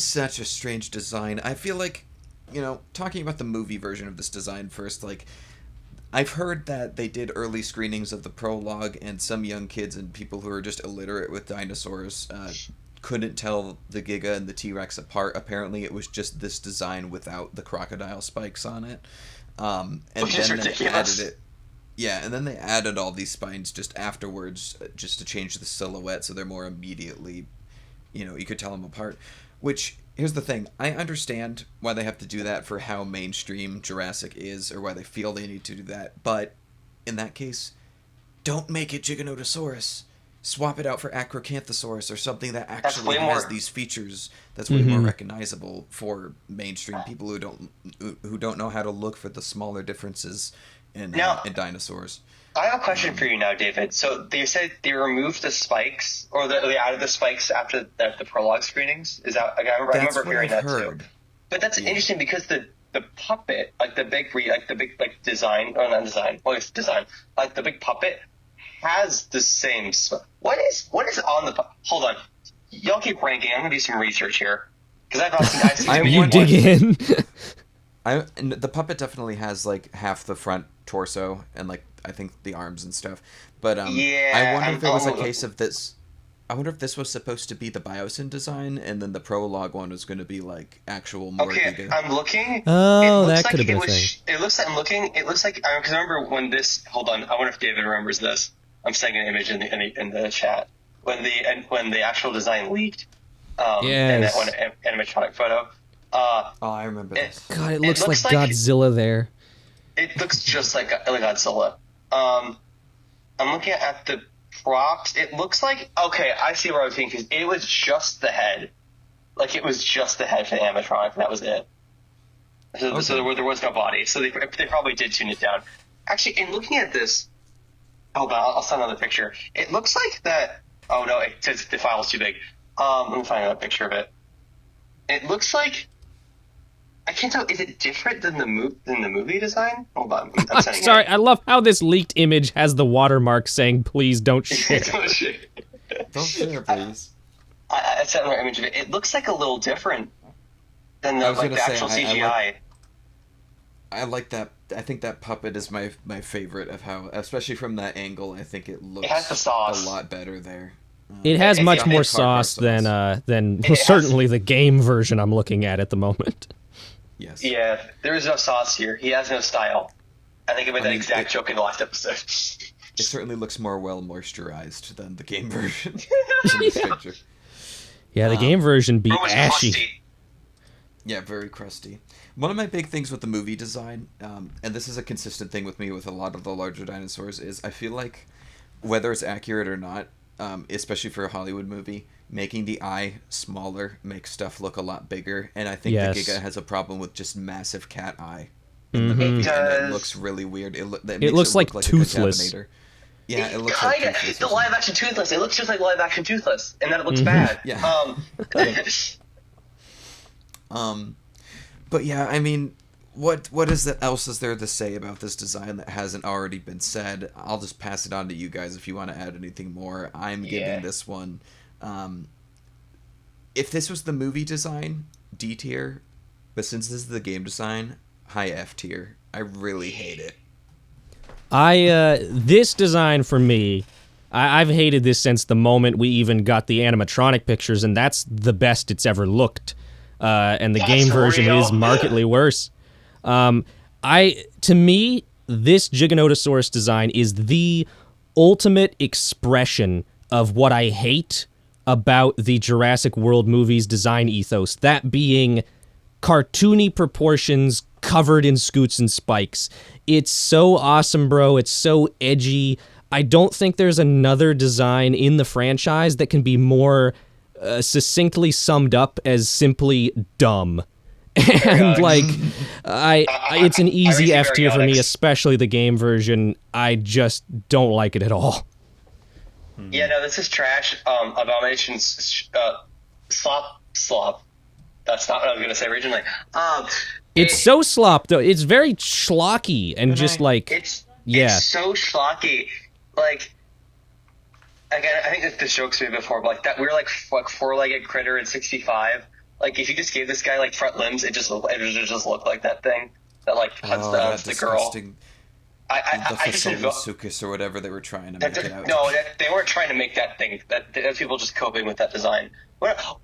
such a strange design. I feel like, talking about the movie version of this design first, like, I've heard that they did early screenings of the prologue, and some young kids and people who are just illiterate with dinosaurs couldn't tell the Giga and the T-Rex apart. Apparently, it was just this design without the crocodile spikes on it. And Which is then they ridiculous. added it. Yeah, and then they added all these spines just afterwards, just to change the silhouette so they're more immediately, you could tell them apart. Which, here's the thing, I understand why they have to do that for how mainstream Jurassic is, or why they feel they need to do that, but in that case, don't make it Giganotosaurus. Swap it out for Acrocanthosaurus or something that actually has these features that's way more recognizable for mainstream people who don't know how to look for the smaller differences in dinosaurs. I have a question for you now, David. So they said they removed the spikes, or they added the spikes after the prologue screenings. Is that? I remember hearing that too. But that's interesting because the puppet, like the big design, or not design, well it's design, like the big puppet has the same. What is on the? Hold on, y'all keep ranking. I'm gonna do some research here because I've seen. You dig in. The puppet definitely has like half the front torso and like I think the arms and stuff. But I wonder if it was a case of this. I wonder if this was supposed to be the Biosyn design, and then the prologue one was going to be like actual more. Okay, I'm looking. Oh, that could have been a thing. It looks like I'm looking. It looks like because I remember when this. Hold on, I wonder if David remembers this. I'm sending an image in the chat when the actual design leaked. And that one animatronic photo. I remember this. God, it looks like Godzilla there. It looks just like Godzilla. I'm looking at the props. It looks like I see where I was thinking because it was just the head, like it was just the head for the animatronic. That was it. So there was no body. So they probably did tune it down. Actually, in looking at this, hold on, I'll send another picture. It looks like that. Oh no, it says the file's too big. Let me find another picture of it. It looks like I can't tell. Is it different than the movie design? Hold on. I'm sending Sorry, it. I love how this leaked image has the watermark saying, please don't share. Don't share. Don't share, please. I sent another image of it. It looks like a little different than the actual CGI. I like that. I think that puppet is my favorite of how, especially from that angle. I think it looks has the sauce. a lot better there. It has It's much got more the sauce than It certainly the game version I'm looking at the moment. Yes. Yeah, there is no sauce here. He has no style. I think I made that exact joke in the last episode. It certainly looks more well moisturized than the game version. In this picture. Yeah, the game version be Almost ashy. crusty. Yeah, very crusty. One of my big things with the movie design, and this is a consistent thing with me with a lot of the larger dinosaurs, is I feel like whether it's accurate or not, especially for a Hollywood movie, making the eye smaller makes stuff look a lot bigger. And I think the Giga has a problem with just massive cat eye. In the movie, and it looks really weird. It looks like toothless. Yeah, it looks kinda, like toothless. the live action Toothless. It looks just like live action Toothless, and then it looks bad. Yeah. But yeah, I mean, what else is there to say about this design that hasn't already been said? I'll just pass it on to you guys if you want to add anything more. I'm giving this one, if this was the movie design, D tier, but since this is the game design, high F tier. I really hate it. This design for me, I've hated this since the moment we even got the animatronic pictures, and that's the best it's ever looked. And the game version is markedly worse. To me, this Giganotosaurus design is the ultimate expression of what I hate about the Jurassic World movies design ethos, that being cartoony proportions covered in scoots and spikes. It's so awesome, bro. It's so edgy. I don't think there's another design in the franchise that can be more succinctly summed up as simply dumb. And it's an easy F tier for me, especially the game version. I just don't like it at all. Yeah, no, this is trash. Abomination's slop. That's not what I was gonna say originally. It's so slop though. It's very schlocky and just it's so schlocky. Like, again, I think this joke's made before, but like that we're like four-legged critter in 65. Like, if you just gave this guy like front limbs, it just look like that thing that like hunts the girl. I just Dilophosaurus or whatever they were trying to make it out. No, they weren't trying to make that thing. That's people just coping with that design.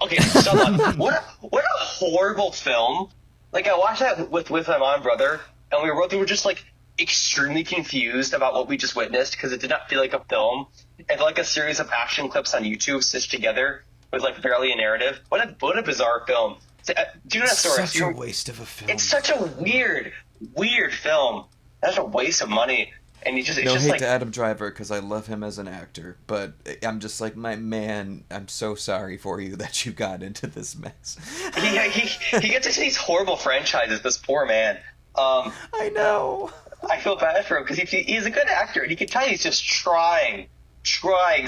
Okay, stop on. What a horrible film. Like, I watched that with my mom and brother, and we were just like extremely confused about what we just witnessed because it did not feel like a film. It felt like a series of action clips on YouTube stitched together with like barely a narrative. What a bizarre film. Dinosaurus. Such a waste of a film. It's such a weird film. That's a waste of money. And it's hate just like to Adam Driver because I love him as an actor, but I'm just like, my man, I'm so sorry for you that you got into this mess. he gets into these horrible franchises. This poor man. I know. I feel bad for him because he's a good actor, and you can tell he's just trying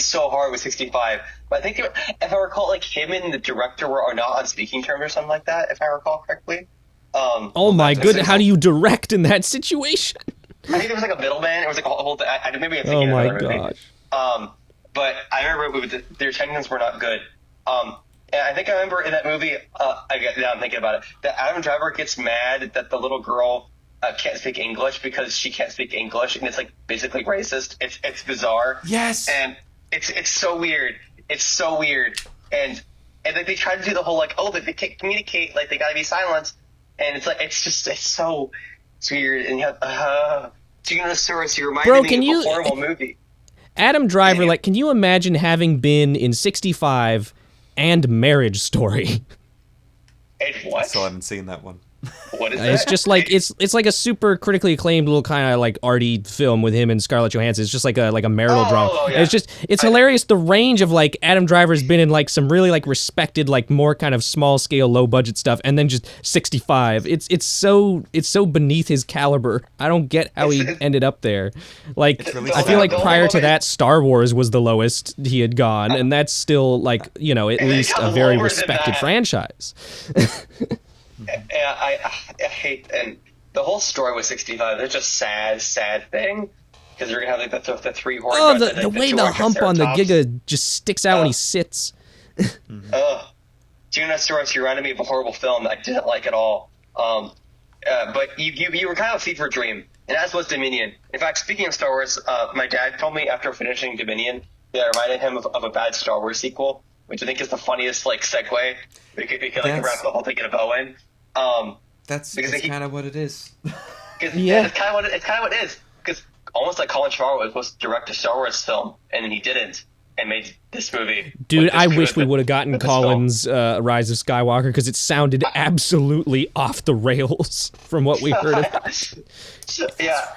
so hard with 65. But I think if I recall, like him and the director are not on speaking terms or something like that. If I recall correctly. Oh my goodness! How do you direct in that situation? I think there was like a middleman. It was like a whole thing. Maybe I'm thinking oh my of another gosh. movie. But I remember their techniques were not good. And I think I remember in that movie, now I'm thinking about it, that Adam Driver gets mad that the little girl can't speak English because she can't speak English, and it's like basically racist. It's bizarre. Yes. And it's so weird. It's so weird. And like they try to do the whole like, oh, they can't communicate, like they gotta be silent. And it's like it's weird. And you have Dinosaurus, you reminded me of a horrible movie. Adam Driver, like, can you imagine having been in 65 and Marriage Story? And what? I still haven't seen that one. What is that? It's just like it's like a super critically acclaimed little kind of like arty film with him and Scarlett Johansson. It's just like a marital drama. Yeah. It's hilarious the range of like Adam Driver's been in like some really like respected like more kind of small scale low budget stuff, and then just 65. It's so beneath his caliber. I don't get how he ended up there. Like really I feel like sad. prior to that, Star Wars was the lowest he had gone, and that's still like, you know, at least a very respected franchise. Yeah, I hate, and the whole story with 65. It's just sad thing because you're gonna have like the three horns. Oh, the way the hump on the Giga just sticks out when he sits. Dinosaurus, you reminded me of a horrible film that I didn't like at all. But you were kind of a fever dream, and as was Dominion. In fact, speaking of Star Wars, my dad told me after finishing Dominion that it reminded him of a bad Star Wars sequel, which I think is the funniest like segue. We could like wrap the whole thing in a bow in. That's kind of what it is. Yeah, it's kind of what it is. Because almost like Colin Trevorrow was supposed to direct a Star Wars film, and then he didn't, and made this movie. Dude, I wish we would have gotten Colin's Rise of Skywalker, because it sounded absolutely off the rails from what we heard of it. Yeah.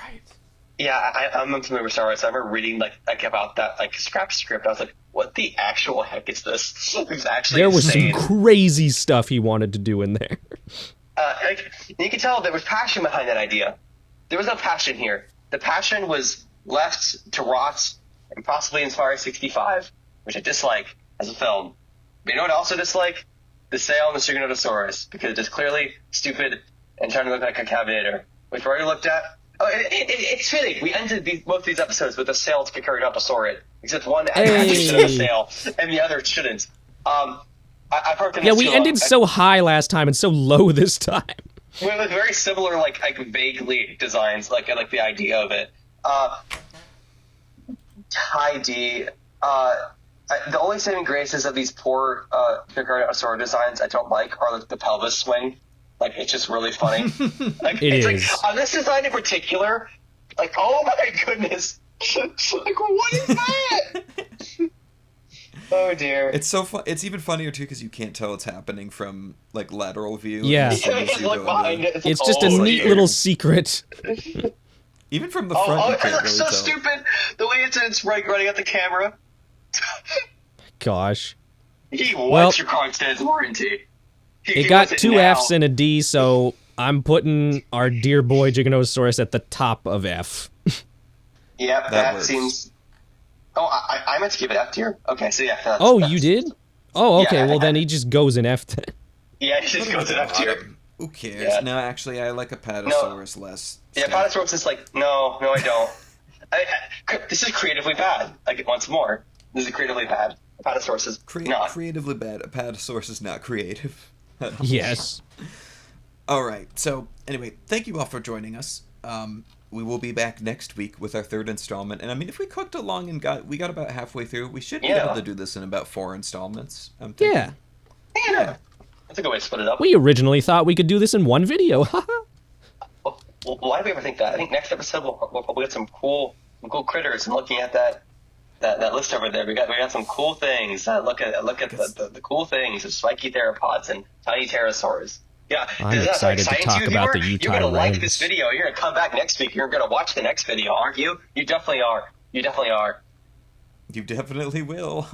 Yeah, I'm unfamiliar with Star Wars. I remember reading like about that like scrap script. I was like, "What the actual heck is this?" It was actually insane. Some crazy stuff he wanted to do in there. You can tell there was passion behind that idea. There was no passion here. The passion was left to rot and possibly inspire 65, which I dislike as a film. But you know what I also dislike? The sale on the Giganotosaurus, because it's clearly stupid and trying to look like a Cabinator, which we already looked at. Oh, it's fitting. We ended both these episodes with a sale to Corythosaurus, except one actually should have a sale and the other shouldn't. I've heard we ended so high last time and so low this time. With very similar, like vaguely designs, like the idea of it. Tidy. The only saving graces of these poor Corythosaurus designs I don't like are the pelvis swing. Like, it's just really funny. Like, it's like, on this design in particular, like, oh my goodness. Like, what is that? Oh dear. It's so fun. It's even funnier too because you can't tell it's happening from like lateral view. Yeah. It's just a neat little secret. Even from the front, you can't it looks really so tell. stupid. The way it's running at the camera. Gosh. He wants your car extended warranty. It got 2 Fs and a D, so I'm putting our dear boy Giganotosaurus at the top of F. Yep, that seems... Oh, I meant to give it F tier. Okay, so yeah. You did? Oh, okay, well then he just goes in F then. Yeah, he just goes in F tier. Who cares? Yeah. No, actually, I like Apatosaurus less. Yeah, Apatosaurus is like, no, I don't. This is creatively bad. Like, once more, this is creatively bad. Apatosaurus is not. Creatively bad. Apatosaurus is not creative. Yes. All right. So anyway, thank you all for joining us. We will be back next week with our 3rd installment. And I mean, if we cooked along and we got about halfway through, we should be able to do this in about 4 installments. Yeah. That's a good way to split it up. We originally thought we could do this in 1 video. Well, why did we ever think that? I think next episode we'll probably get some cool critters. And looking at that list over there, we got some cool things. Look at the cool things of spiky theropods and tiny pterosaurs. Yeah, I'm excited to talk about the Utah You're gonna like Rams. this video. You're gonna come back next week. You're gonna watch the next video, aren't you? You definitely are. You definitely will.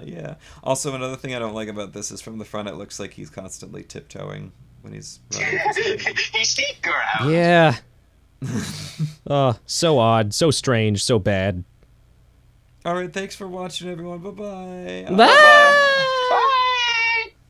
Yeah. Also, another thing I don't like about this is from the front, it looks like he's constantly tiptoeing when he's running. He's sneak around. Yeah. So odd, so strange, so bad. All right, thanks for watching, everyone. Bye-bye. Bye.